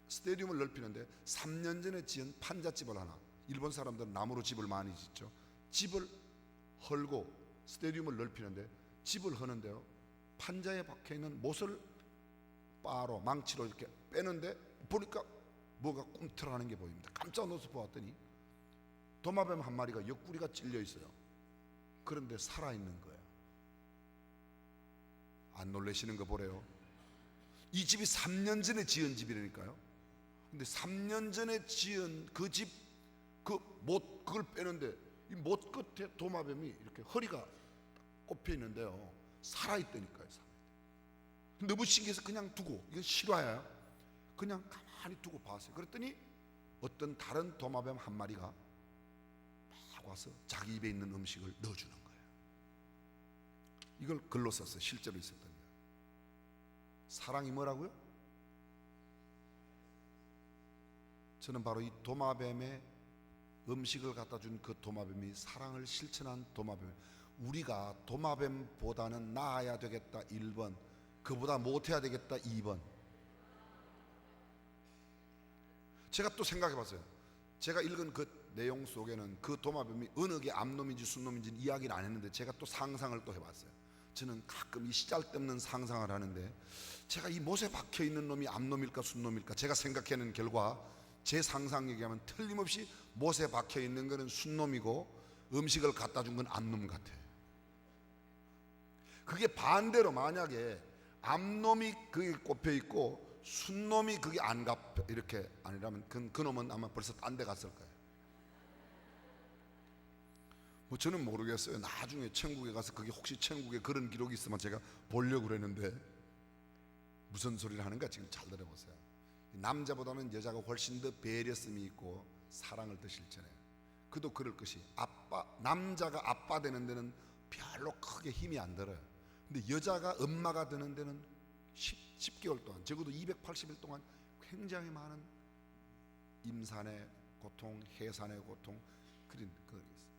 스테디움을 넓히는데 3년 전에 지은 판잣집을 하나, 일본 사람들은 나무로 집을 많이 짓죠. 집을 헐고 스테디움을 넓히는데, 집을 허는데요, 판자에 박혀있는 못을 바로 망치로 이렇게 빼는데 보니까 뭐가 꿈틀하는 게 보입니다. 깜짝 놀라서 보았더니 도마뱀 한 마리가 옆구리가 찔려 있어요. 그런데 살아있는 거예요. 안 놀라시는 거 보래요. 이 집이 3년 전에 지은 집이라니까요. 근데 3년 전에 지은 그 집, 그 못, 그걸 빼는데 이 못 끝에 도마뱀이 이렇게 허리가 꼽혀 있는데요, 살아있다니까요. 너무 신기해서 그냥 두고, 이거 실화야, 그냥 가만히 두고 봤어요. 그랬더니 어떤 다른 도마뱀 한 마리가 막 와서 자기 입에 있는 음식을 넣어주는 거예요. 이걸 글로 썼어요. 실제로 있었던 거예요. 사랑이 뭐라고요? 저는 바로 이 도마뱀의 음식을 갖다 준 그 도마뱀이 사랑을 실천한 도마뱀. 우리가 도마뱀보다는 나아야 되겠다 1번, 그보다 못해야 되겠다 2번. 제가 또 생각해 봤어요. 제가 읽은 그 내용 속에는 그 도마뱀이 어느 게 암놈인지 순놈인지 이야기를 안 했는데, 제가 또 상상을 또 해봤어요. 저는 가끔 이 시잘데없는 상상을 하는데, 제가 이 못에 박혀있는 놈이 암놈일까 순놈일까, 제가 생각하는 결과 제 상상 얘기하면 틀림없이 못에 박혀있는 거는 순놈이고 음식을 갖다 준 건 암놈 같아요. 그게 반대로 만약에 암놈이 그게 꼽혀 있고 순놈이 그게 안 갚혀 이렇게 아니라면 그 놈은 아마 벌써 딴 데 갔을 거예요. 뭐 저는 모르겠어요. 나중에 천국에 가서 그게 혹시 천국에 그런 기록이 있으면 제가 보려고 그랬는데, 무슨 소리를 하는가 지금 잘 들어보세요. 남자보다는 여자가 훨씬 더 배려심이 있고 사랑을 더 실천해요. 그도 그럴 것이, 남자가 아빠 되는 데는 별로 크게 힘이 안 들어요. 근데 여자가 엄마가 되는 데는 10개월 동안, 적어도 280일 동안 굉장히 많은 임산의 고통, 해산의 고통, 그런 거 있어요.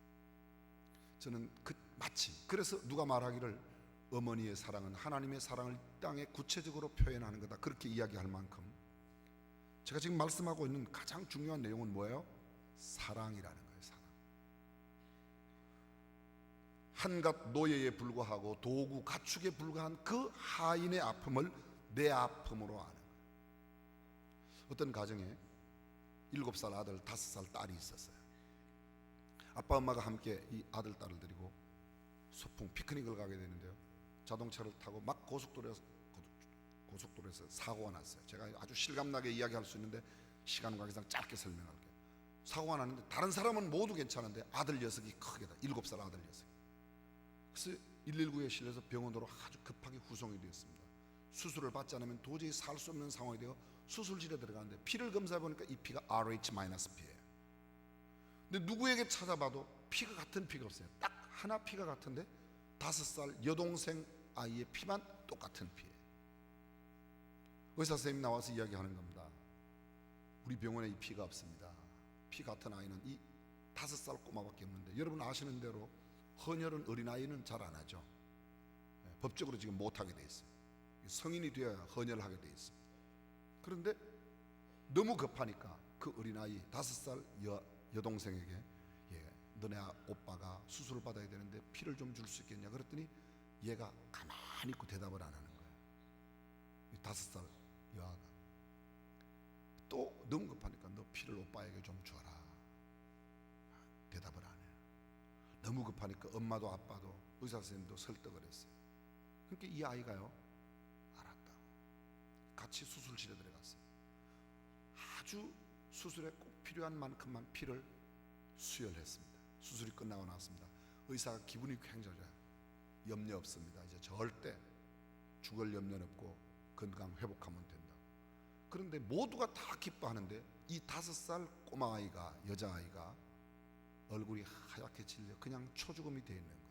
저는 마치 그래서 누가 말하기를 어머니의 사랑은 하나님의 사랑을 땅에 구체적으로 표현하는 거다, 그렇게 이야기할 만큼 제가 지금 말씀하고 있는 가장 중요한 내용은 뭐예요? 사랑이라는 거예요. 사랑. 한갓 노예에 불과하고 도구 가축에 불과한 그 하인의 아픔을 내 아픔으로 아는 거예요. 어떤 가정에 7살 아들, 5살 딸이 있었어요. 아빠 엄마가 함께 이 아들 딸을 데리고 소풍 피크닉을 가게 되는데요, 자동차를 타고 막 고속도로에서 사고가 났어요. 제가 아주 실감나게 이야기할 수 있는데 시간 관계상 짧게 설명할게요. 사고가 났는데 다른 사람은 모두 괜찮은데 아들 녀석이 크게 다, 7살 아들 녀석이. 그래서 119에 실려서 병원으로 아주 급하게 후송이 되었습니다. 수술을 받지 않으면 도저히 살 수 없는 상황이 되어 수술실에 들어가는데 피를 검사해 보니까 이 피가 RH-P예요. 근데 누구에게 찾아봐도 피가 같은 피가 없어요. 딱 하나 피가 같은데 5살 여동생 아이의 피만 똑같은 피예요. 의사 선생님이 나와서 이야기하는 겁니다. 우리 병원에 이 피가 없습니다. 피 같은 아이는 이 5살 꼬마밖에 없는데, 여러분 아시는 대로 헌혈은 어린아이는 잘 안 하죠. 법적으로 지금 못하게 돼 있어요. 성인이 되어야 헌혈을 하게 돼 있습니다. 그런데 너무 급하니까 그 어린아이 5살 여동생에게 너네 오빠가 수술을 받아야 되는데 피를 좀 줄 수 있겠냐 그랬더니 얘가 가만히 있고 대답을 안 하는 거예요. 5살 여아가 또 너무 급하니까 너 피를 오빠에게 좀 줘라. 대답을 안 해요. 너무 급하니까 엄마도 아빠도 의사 선생님도 설득을 했어요. 그러니까 이 아이가요, 알았다고 같이 수술실에 들어갔어요. 아주 수술에 꼭 필요한 만큼만 피를 수혈했습니다. 수술이 끝나고 나왔습니다. 의사가 기분이 굉장히 좋아요. 염려 없습니다. 이제 절대 죽을 염려는 없고 건강 회복하면 된다. 그런데 모두가 다 기뻐하는데 이 5살 꼬마아이가, 여자아이가 얼굴이 하얗게 질려 그냥 초죽음이 되어 있는 거예요.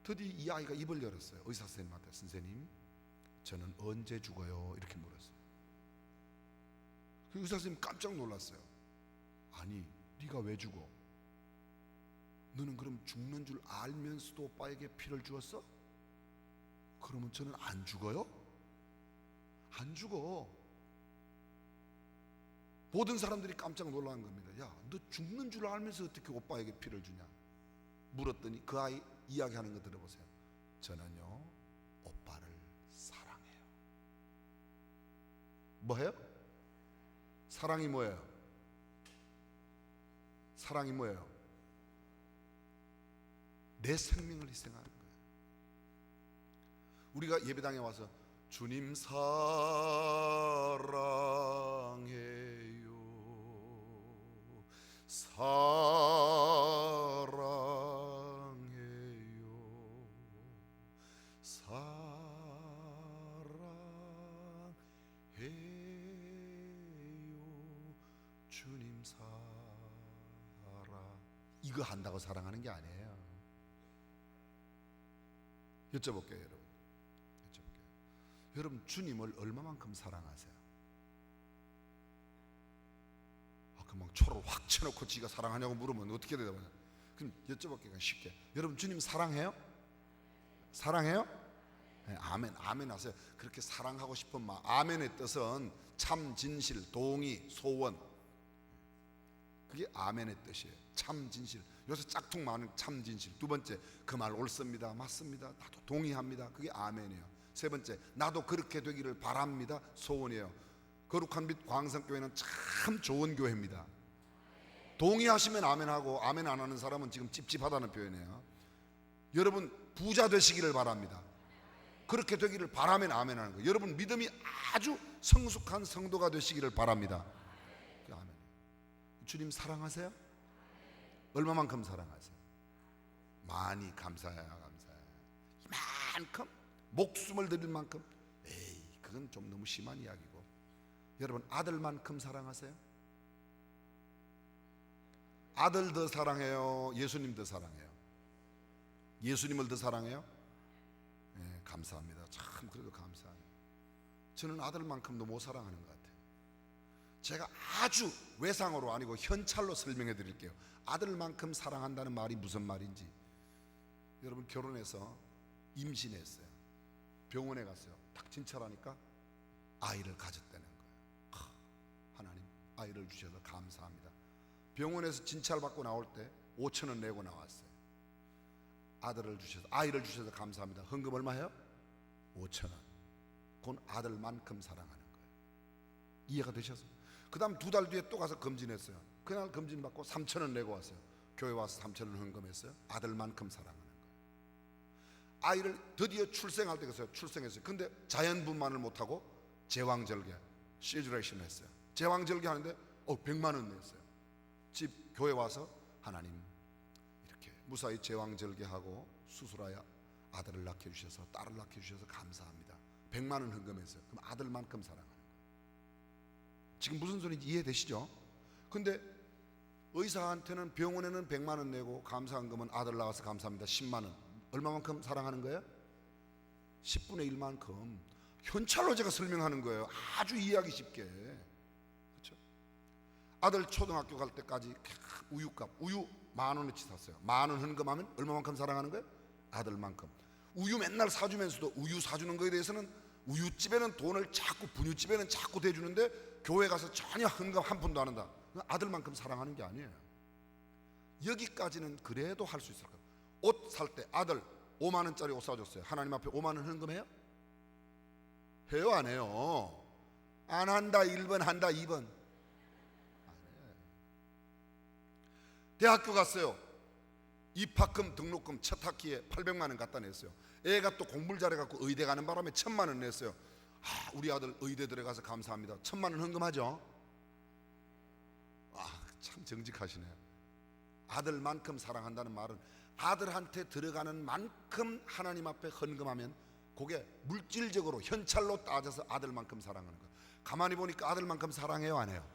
드디어 이 아이가 입을 열었어요. 의사 선생님한테, 선생님 저는 언제 죽어요? 이렇게 물었어요. 그 의사 선생님 깜짝 놀랐어요. 아니 네가 왜 죽어? 너는 그럼 죽는 줄 알면서도 오빠에게 피를 주었어? 그러면 저는 안 죽어요? 안 죽어. 모든 사람들이 깜짝 놀란 겁니다. 야, 너 죽는 줄 알면서 어떻게 오빠에게 피를 주냐? 물었더니 그 아이 이야기하는 거 들어보세요. 저는요 오빠를 사랑해요. 뭐예요? 사랑이 뭐예요? 사랑이 뭐예요? 내 생명을 희생하는 거예요. 우리가 예배당에 와서 주님 사랑해요, 사랑해요, 사랑해요, 주님 사랑. 이거 한다고 사랑하는 게 아니에요. 여쭤볼게요, 여러분. 여러분 주님을 얼마만큼 사랑하세요? 아까 막 초를 확 쳐놓고 지가 사랑하냐고 물으면 어떻게 대답하냐? 그럼 여쭤볼게요, 쉽게. 여러분 주님 사랑해요? 사랑해요? 네, 아멘, 아멘 하세요. 그렇게 사랑하고 싶은 마음. 아멘의 뜻은 참, 진실, 동의, 소원. 그게 아멘의 뜻이에요. 참, 진실. 요새 짝퉁 많은 참, 진실. 두 번째, 그 말 옳습니다, 맞습니다, 나도 동의합니다. 그게 아멘이에요. 세 번째, 나도 그렇게 되기를 바랍니다, 소원이에요. 거룩한 빛 광성교회는 참 좋은 교회입니다. 동의하시면 아멘하고 아멘 안 하는 사람은 지금 찝찝하다는 표현이에요. 여러분 부자 되시기를 바랍니다. 그렇게 되기를 바라면 아멘 하는 거예요. 여러분 믿음이 아주 성숙한 성도가 되시기를 바랍니다. 아멘. 주님 사랑하세요? 얼마만큼 사랑하세요? 많이. 감사해요, 감사해요. 이만큼 목숨을 드릴 만큼. 에이, 그건 좀 너무 심한 이야기고. 여러분 아들만큼 사랑하세요? 아들 더 사랑해요? 예수님 더 사랑해요? 예수님을 더 사랑해요? 네, 감사합니다. 참 그래도 감사해요. 저는 아들만큼도 못 사랑하는 것 같아요. 제가 아주 외상으로 아니고 현찰로 설명해 드릴게요. 아들만큼 사랑한다는 말이 무슨 말인지. 여러분 결혼해서 임신했어요. 병원에 갔어요. 딱 진찰하니까 아이를 가졌다는 거예요. 하나님 아이를 주셔서 감사합니다. 병원에서 진찰 받고 나올 때 5,000원 내고 나왔어요. 아이를 주셔서 감사합니다. 헌금 얼마예요? 5,000원. 그건 아들만큼 사랑하는 거예요. 이해가 되셨어요? 그 다음 2달 뒤에 또 가서 검진했어요. 그날 검진 받고 3,000원 내고 왔어요. 교회 와서 3,000원 헌금했어요. 아들만큼 사랑하는 거예요. 아이를 드디어 출생할 때 갔어요. 출생했어요. 근데 자연분만을 못하고 제왕절개, 시즈레이션을 했어요. 제왕절개 하는데 100만 원 냈어요. 집 교회 와서 하나님 이렇게 무사히 제왕절개하고 수술하여 아들을 낳게 해주셔서, 딸을 낳게 해주셔서 감사합니다. 100만 원 헌금했어요. 그럼 아들만큼 사랑하는 거예요. 지금 무슨 소리인지 이해되시죠? 근데 의사한테는 병원에는 100만 원 내고 감사헌금은 아들 낳아서 감사합니다 10만 원. 얼마만큼 사랑하는 거예요? 10분의 1만큼. 현찰로 제가 설명하는 거예요. 아주 이해하기 쉽게. 그렇죠? 아들 초등학교 갈 때까지 우유값, 우유 10,000원어치 샀어요. 10,000원 헌금하면 얼마만큼 사랑하는 거예요? 아들만큼. 우유 맨날 사주면서도 우유 사주는 거에 대해서는 우유집에는 돈을 자꾸, 분유집에는 자꾸 대주는데 교회 가서 전혀 헌금 한 푼도 안 한다. 아들만큼 사랑하는 게 아니에요. 여기까지는 그래도 할 수 있을 거예요. 옷 살 때 아들 5만 원짜리 옷 사줬어요. 하나님 앞에 5만 원 헌금해요? 해요, 안 해요? 안 한다. 1번 한다. 2번 안 해. 대학교 갔어요. 입학금, 등록금 첫 학기에 800만 원 갖다 냈어요. 애가 또 공부를 잘해갖고 의대 가는 바람에 1,000만 원 냈어요. 우리 아들 의대 들어가서 감사합니다. 1,000만 원 헌금하죠. 참 정직하시네요. 아들만큼 사랑한다는 말은 아들한테 들어가는 만큼 하나님 앞에 헌금하면 그게 물질적으로 현찰로 따져서 아들만큼 사랑하는 거예요. 가만히 보니까 아들만큼 사랑해요, 안 해요?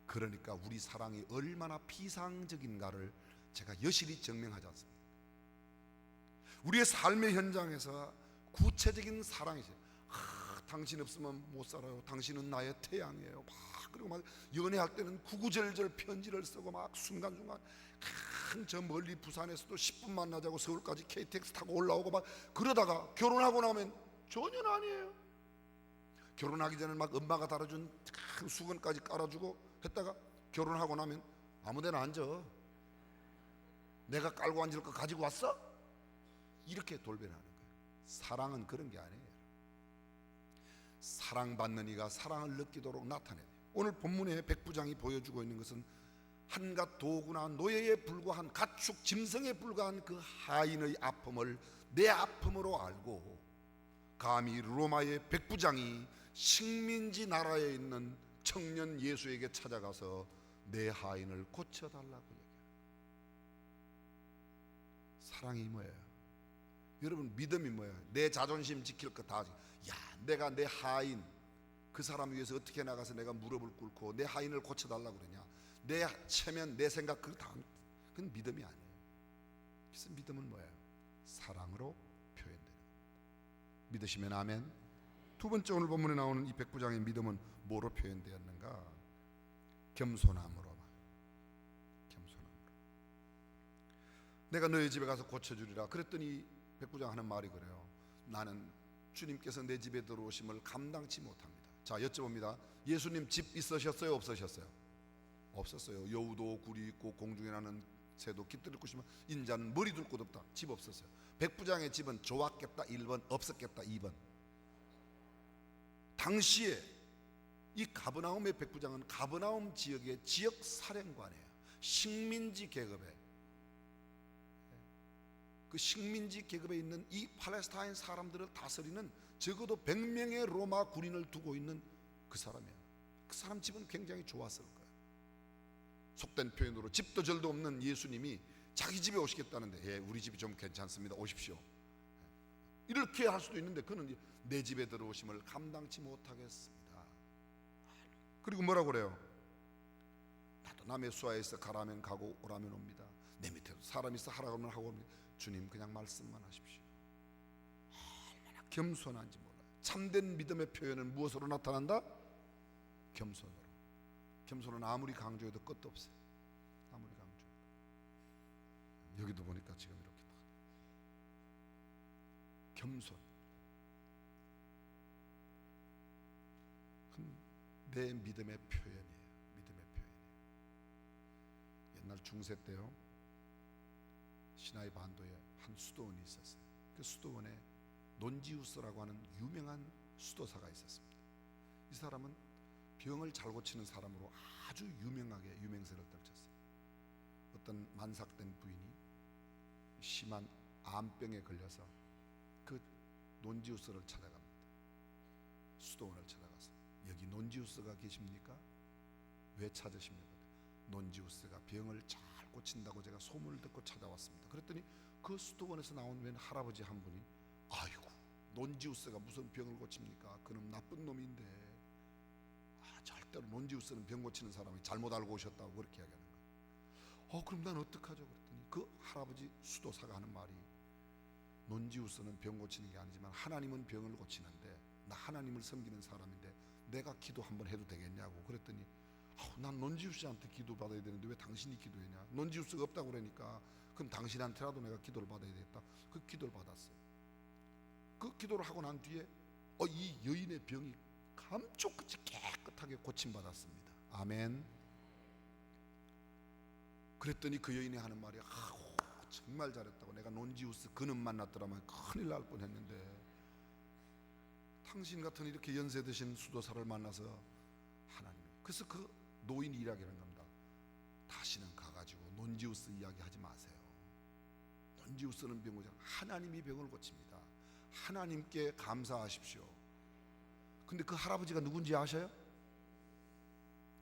그러니까 우리 사랑이 얼마나 비상적인가를 제가 여실히 증명하지 않습니까? 우리의 삶의 현장에서 구체적인 사랑이죠. 당신 없으면 못 살아요. 당신은 나의 태양이에요. 그리고 막 연애할 때는 구구절절 편지를 쓰고 막 순간순간 저 멀리 부산에서도 10분 만나자고 서울까지 KTX 타고 올라오고 막 그러다가 결혼하고 나면 전혀 아니에요. 결혼하기 전에 막 엄마가 달아준 큰 수건까지 깔아주고 했다가 결혼하고 나면 아무데나 앉아. 내가 깔고 앉을 거 가지고 왔어? 이렇게 돌변하는 거예요. 사랑은 그런 게 아니에요. 사랑받는 이가 사랑을 느끼도록 나타내요. 오늘 본문에 백부장이 보여주고 있는 것은 한갓 도구나 노예에 불과한 가축 짐승에 불과한 그 하인의 아픔을 내 아픔으로 알고 감히 로마의 백부장이 식민지 나라에 있는 청년 예수에게 찾아가서 내 하인을 고쳐달라고 얘기해요. 사랑이 뭐예요? 여러분, 믿음이 뭐예요? 내 자존심 지킬 거 다. 내가 내 하인 그 사람 위해서 어떻게 나가서 내가 무릎을 꿇고 내 하인을 고쳐달라고 그러냐? 내 체면, 내 생각 그건 믿음이 아니에요. 그래서 믿음은 뭐예요? 사랑으로 표현되는 겁니다. 믿으시면 아멘. 두 번째 오늘 본문에 나오는 이 백부장의 믿음은 뭐로 표현되었는가? 겸손함으로. 겸손함으로. 내가 너희 집에 가서 고쳐주리라. 그랬더니 백부장 하는 말이 그래요. 나는 주님께서 내 집에 들어오심을 감당치 못합니다. 자, 여쭤봅니다. 예수님 집 있으셨어요? 없으셨어요? 없었어요. 여우도 굴이 있고 공중에 나는 새도 깃들일 곳이면 인자는 머리 둘 곳 없다. 집 없었어요. 백부장의 집은 좋았겠다 1번, 없었겠다 2번. 당시에 이 가버나움의 백부장은 가버나움 지역의 지역 사령관이에요. 식민지 계급에, 그 식민지 계급에 있는 이 팔레스타인 사람들을 다스리는 적어도 100명의 로마 군인을 두고 있는 그 사람이에요. 그 사람 집은 굉장히 좋았을 거예요. 속된 표현으로 집도 절도 없는 예수님이 자기 집에 오시겠다는데, 예, 우리 집이 좀 괜찮습니다, 오십시오, 이렇게 할 수도 있는데 그는 내 집에 들어오심을 감당치 못하겠습니다. 그리고 뭐라고 그래요? 나도 남의 수하에서 가라면 가고 오라면 옵니다. 내 밑에도 사람이 있어 하라고 하면 하고 옵니다. 주님 그냥 말씀만 하십시오. 얼마나 겸손한지 몰라요. 참된 믿음의 표현은 무엇으로 나타난다? 겸손으로. 겸손은 아무리 강조해도 끝도 없어요. 아무리 강조해도. 여기도 보니까 지금 이렇게 겸손. 내 믿음의 표현이에요. 믿음의 표현이에요. 옛날 중세 때요, 시나이 반도에 한 수도원이 있었어요. 그 수도원에 논지우스라고 하는 유명한 수도사가 있었습니다. 이 사람은 병을 잘 고치는 사람으로 아주 유명하게 유명세를 떨쳤어요. 어떤 만삭된 부인이 심한 암병에 걸려서 그 논지우스를 찾아갑니다. 수도원을 찾아가서, 여기 논지우스가 계십니까? 왜 찾으십니까? 논지우스가 병을 잘 고친다고 제가 소문을 듣고 찾아왔습니다. 그랬더니 그 수도원에서 나온 웬 할아버지 한 분이, 아이고, 논지우스가 무슨 병을 고칩니까? 그놈 나쁜 놈인데, 절대로 논지우스는 병 고치는 사람이 잘못 알고 오셨다고 그렇게 이야기하는 거예요. 그럼 난 어떡하죠? 그랬더니 그 할아버지 수도사가 하는 말이, 논지우스는 병 고치는 게 아니지만 하나님은 병을 고치는데, 나 하나님을 섬기는 사람인데 내가 기도 한번 해도 되겠냐고. 그랬더니 난 논지우스한테 기도 받아야 되는데 왜 당신이 기도했냐? 논지우스가 없다고 그러니까 그럼 당신한테라도 내가 기도를 받아야 되겠다. 그 기도를 받았어요. 그 기도를 하고 난 뒤에 이 여인의 병이 감쪽같이 깨끗하게 고침받았습니다. 아멘. 그랬더니 그 여인이 하는 말이, 정말 잘했다고. 내가 논지우스 그놈 만났더라면 큰일 날 뻔했는데 당신 같은 이렇게 연세 드신 수도사를 만나서 하나님. 그래서 그 노인이 이야기하는 겁니다. 다시는 가가지고 논지우스 이야기하지 마세요. 논지우스는 병을 고치지 않아요. 하나님이 병을 고칩니다. 하나님께 감사하십시오. 근데 그 할아버지가 누군지 아셔요?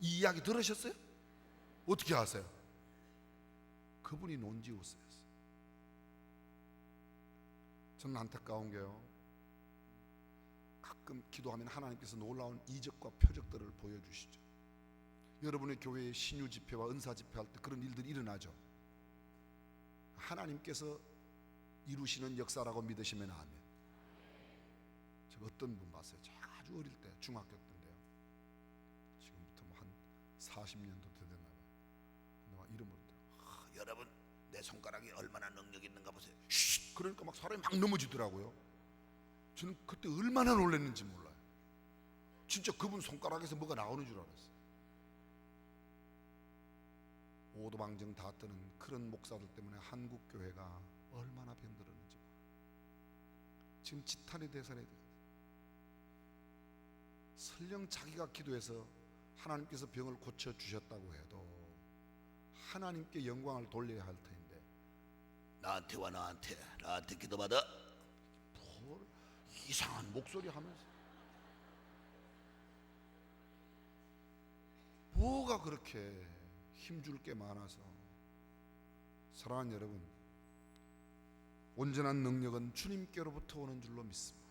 이 이야기 들으셨어요? 어떻게 아세요? 그분이 논지우스였어요. 저는 안타까운 게요, 가끔 기도하면 하나님께서 놀라운 이적과 표적들을 보여주시죠. 여러분의 교회에 신유 집회와 은사 집회할 때 그런 일들이 일어나죠. 하나님께서 이루시는 역사라고 믿으시면 아멘. 제가 어떤 분 봤어요. 제가 아주 어릴 때, 중학교 때인데요, 지금부터 뭐 한 40년도 되었나 봐요. 이름을 여러분 내 손가락이 얼마나 능력 있는가 보세요. 쉿! 그러니까 막 사람이 막 넘어지더라고요. 저는 그때 얼마나 놀랐는지 몰라요. 진짜 그분 손가락에서 뭐가 나오는 줄 알았어요. 오도방정 다 뜨는 그런 목사들 때문에 한국 교회가 얼마나 병들었는지 지금 지탄의 대상에 설령 자기가 기도해서 하나님께서 병을 고쳐 주셨다고 해도 하나님께 영광을 돌려야 할 텐데, 나한테 와, 나한테 기도받아, 뭘 이상한 목소리 하면서 뭐가 그렇게 힘줄 게 많아서. 사랑하는 여러분, 온전한 능력은 주님께로부터 오는 줄로 믿습니다.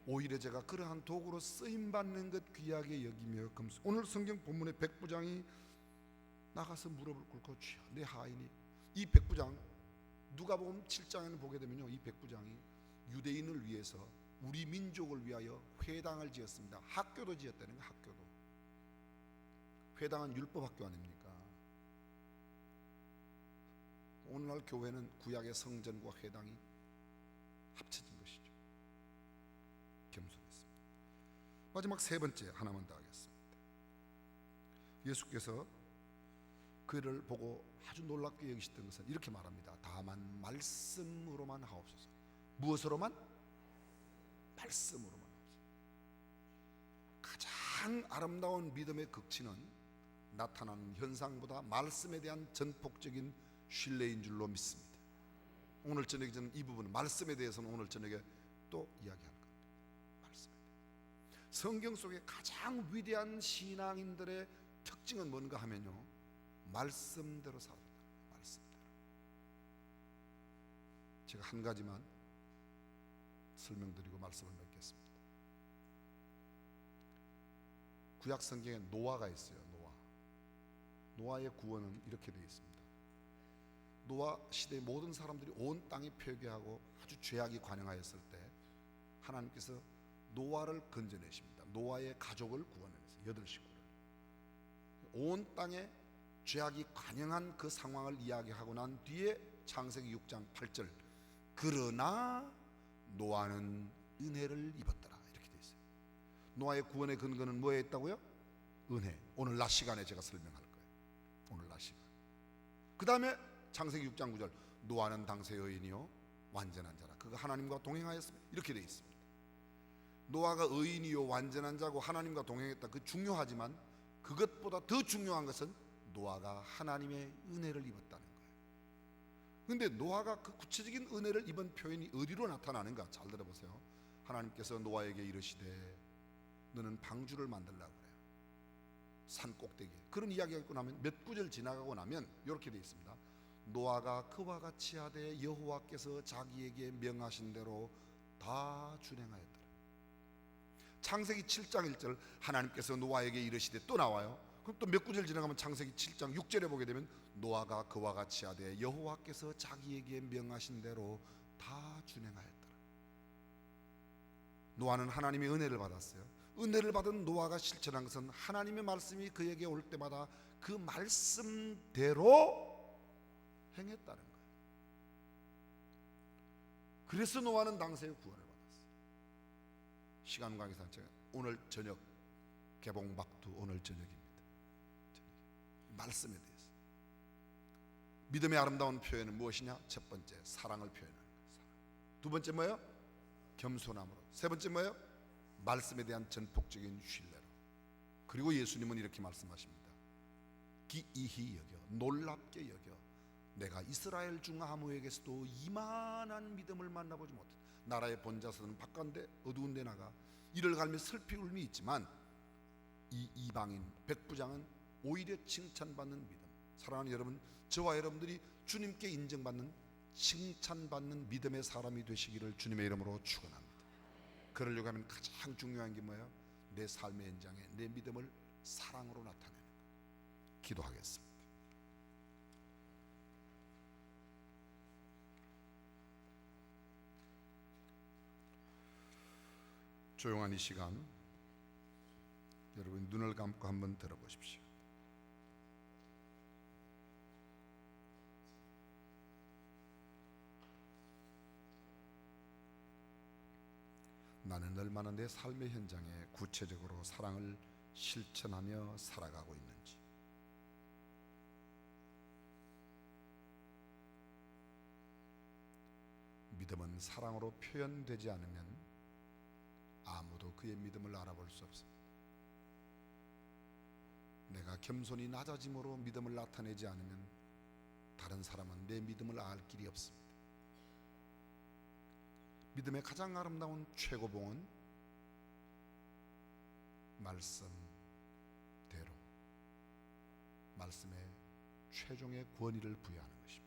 오히려 제가 그러한 도구로 쓰임받는 것 귀하게 여기며 오늘 성경 본문의 백부장이 나가서 무릎을 꿇고 주여 내 하인이, 이 백부장 누가복음 7장에는 보게 되면요, 이 백부장이 유대인을 위해서, 우리 민족을 위하여 회당을 지었습니다. 학교도 지었다는 거예요. 학교도. 회당은 율법학교 아닙니까? 오늘날 교회는 구약의 성전과 회당이 합쳐진 것이죠. 겸손했습니다. 마지막 세 번째 하나만 더 하겠습니다. 예수께서 그를 보고 아주 놀랍게 여기셨던 것은 이렇게 말합니다. 다만 말씀으로만 하옵소서. 무엇으로만? 말씀으로만 하옵소서. 가장 아름다운 믿음의 극치는 나타나는 현상보다 말씀에 대한 전폭적인 신뢰인 줄로 믿습니다. 오늘 저녁에 저는 이 부분, 말씀에 대해서는 오늘 저녁에 또 이야기할 겁니다. 말씀에 대해. 성경 속에 가장 위대한 신앙인들의 특징은 뭔가 하면요, 말씀대로 살아간다. 말씀대로. 제가 한 가지만 설명드리고 말씀을 맺겠습니다. 구약 성경에 노아가 있어요. 노아의 구원은 이렇게 되어 있습니다. 노아 시대의 모든 사람들이 온 땅에 표교하고 아주 죄악이 관영하였을 때 하나님께서 노아를 건져내십니다. 노아의 가족을 구원해내세요. 8식구를. 온 땅에 죄악이 관영한 그 상황을 이야기하고 난 뒤에 창세기 6장 8절, 그러나 노아는 은혜를 입었더라, 이렇게 되어 있어요. 노아의 구원의 근거는 뭐에 있다고요? 은혜. 오늘 낮 시간에 제가 설명할 거예요. 오늘 낮 시간. 그 다음에 창세기 6장 9절, 노아는 당시 의인이요 완전한 자라, 그가 하나님과 동행하였습니다, 이렇게 되어 있습니다. 노아가 의인이요 완전한 자고 하나님과 동행했다, 그 중요하지만 그것보다 더 중요한 것은 노아가 하나님의 은혜를 입었다는 거예요. 그런데 노아가 그 구체적인 은혜를 입은 표현이 어디로 나타나는가? 잘 들어보세요. 하나님께서 노아에게 이르시되 너는 방주를 만들라고 그래요. 산 꼭대기에. 그런 이야기가 있고 나면 몇 구절 지나가고 나면 이렇게 되어 있습니다. 노아가 그와 같이 하되 여호와께서 자기에게 명하신 대로 다 준행하였더라. 창세기 7장 1절, 하나님께서 노아에게 이르시되, 또 나와요. 그럼 또 몇 구절 지나가면 창세기 7장 6절에 보게 되면 노아가 그와 같이 하되 여호와께서 자기에게 명하신 대로 다 준행하였더라. 노아는 하나님의 은혜를 받았어요. 은혜를 받은 노아가 실천한 것은 하나님의 말씀이 그에게 올 때마다 그 말씀대로 행했다는 거예요. 그래서 노아는 당시에 구원을 받았어요. 시간 관계상 제가 오늘 저녁 개봉박두 오늘 저녁입니다. 말씀에 대해서. 믿음의 아름다운 표현은 무엇이냐? 첫 번째, 사랑을 표현하는 거예요. 두 번째 뭐예요? 겸손함으로. 세 번째 뭐예요? 말씀에 대한 전폭적인 신뢰로. 그리고 예수님은 이렇게 말씀하십니다. 기이히 여겨, 놀랍게 여겨, 내가 이스라엘 중 아무에게서도 이만한 믿음을 만나보지 못했다. 나라의 본자서는 바깥데 어두운 데 나가 이를 갈며 슬피 울미 있지만 이 이방인 백부장은 오히려 칭찬받는 믿음. 사랑하는 여러분, 저와 여러분들이 주님께 인정받는 칭찬받는 믿음의 사람이 되시기를 주님의 이름으로 축원합니다. 그러려고 하면 가장 중요한 게 뭐예요? 내 삶의 현장에 내 믿음을 사랑으로 나타내는 것. 기도하겠습니다. 조용한 이 시간 여러분 눈을 감고 한번 들어보십시오. 나는 얼마나 내 삶의 현장에 구체적으로 사랑을 실천하며 살아가고 있는지, 믿음은 사랑으로 표현되지 않으면 아무도 그의 믿음을 알아볼 수 없습니다. 내가 겸손히 낮아짐으로 믿음을 나타내지 않으면 다른 사람은 내 믿음을 알 길이 없습니다. 믿음의 가장 아름다운 최고봉은 말씀대로, 말씀에 최종의 권위를 부여하는 것입니다.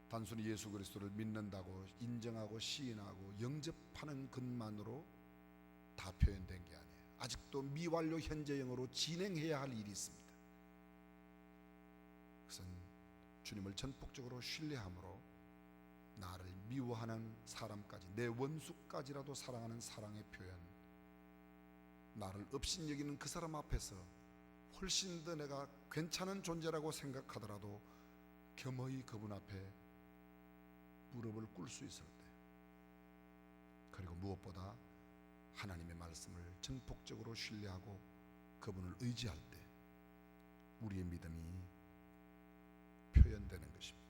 단순히 예수 그리스도를 믿는다고 인정하고 시인하고 영접하는 것만으로 다 표현된 게 아니에요. 아직도 미완료 현재형으로 진행해야 할 일이 있습니다. 그것은 주님을 전폭적으로 신뢰함으로 나를 미워하는 사람까지, 내 원수까지라도 사랑하는 사랑의 표현, 나를 업신여기는 그 사람 앞에서 훨씬 더 내가 괜찮은 존재라고 생각하더라도 겸허히 그분 앞에 무릎을 꿇을 수 있을 때, 그리고 무엇보다 하나님의 말씀을 전폭적으로 신뢰하고 그분을 의지할 때 우리의 믿음이 표현되는 것입니다.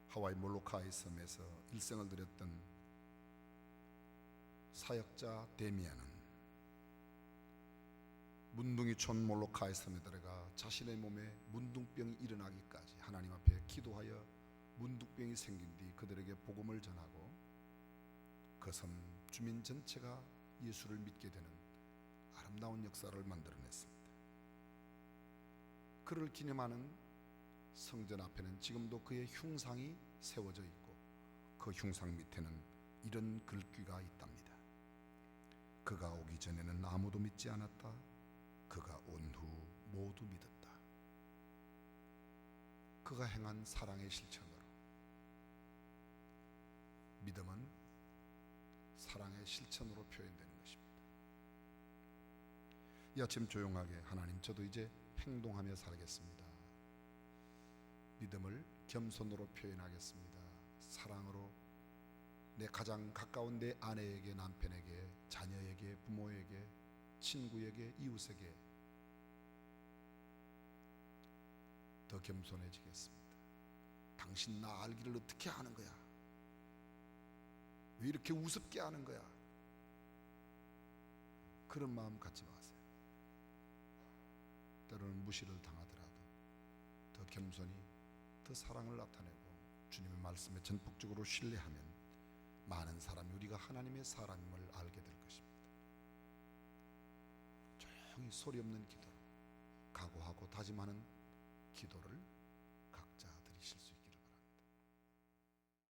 하와이 몰로카이 섬에서 일생을 드렸던 사역자 데미안은 문둥이촌 몰로카이 섬에 들어가 자신의 몸에 문둥병이 일어나기까지 하나님 앞에 기도하여 문둥병이 생긴 뒤 그들에게 복음을 전하고 그 섬 주민 전체가 예수를 믿게 되는 아름다운 역사를 만들어냈습니다. 그를 기념하는 성전 앞에는 지금도 그의 흉상이 세워져 있고 그 흉상 밑에는 이런 글귀가 있답니다. 그가 오기 전에는 아무도 믿지 않았다. 그가 온 후 모두 믿었다. 그가 행한 사랑의 실천으로, 믿음은 사랑의 실천으로 표현되는 것입니다. 이 아침 조용하게 하나님, 저도 이제 행동하며 살겠습니다. 믿음을 겸손으로 표현하겠습니다. 사랑으로 내 가장 가까운 내 아내에게, 남편에게, 자녀에게, 부모에게, 친구에게, 이웃에게 더 겸손해지겠습니다. 당신 나 알기를 어떻게 아는 거야? 왜 이렇게 우습게 아는 거야? 그런 마음 갖지 마세요. 때로는 무시를 당하더라도 더 겸손히, 더 사랑을 나타내고 주님의 말씀에 전폭적으로 신뢰하면 많은 사람이 우리가 하나님의 사람임을 알게 될 것입니다. 조용히 소리 없는 기도로, 각오하고 다짐하는 기도를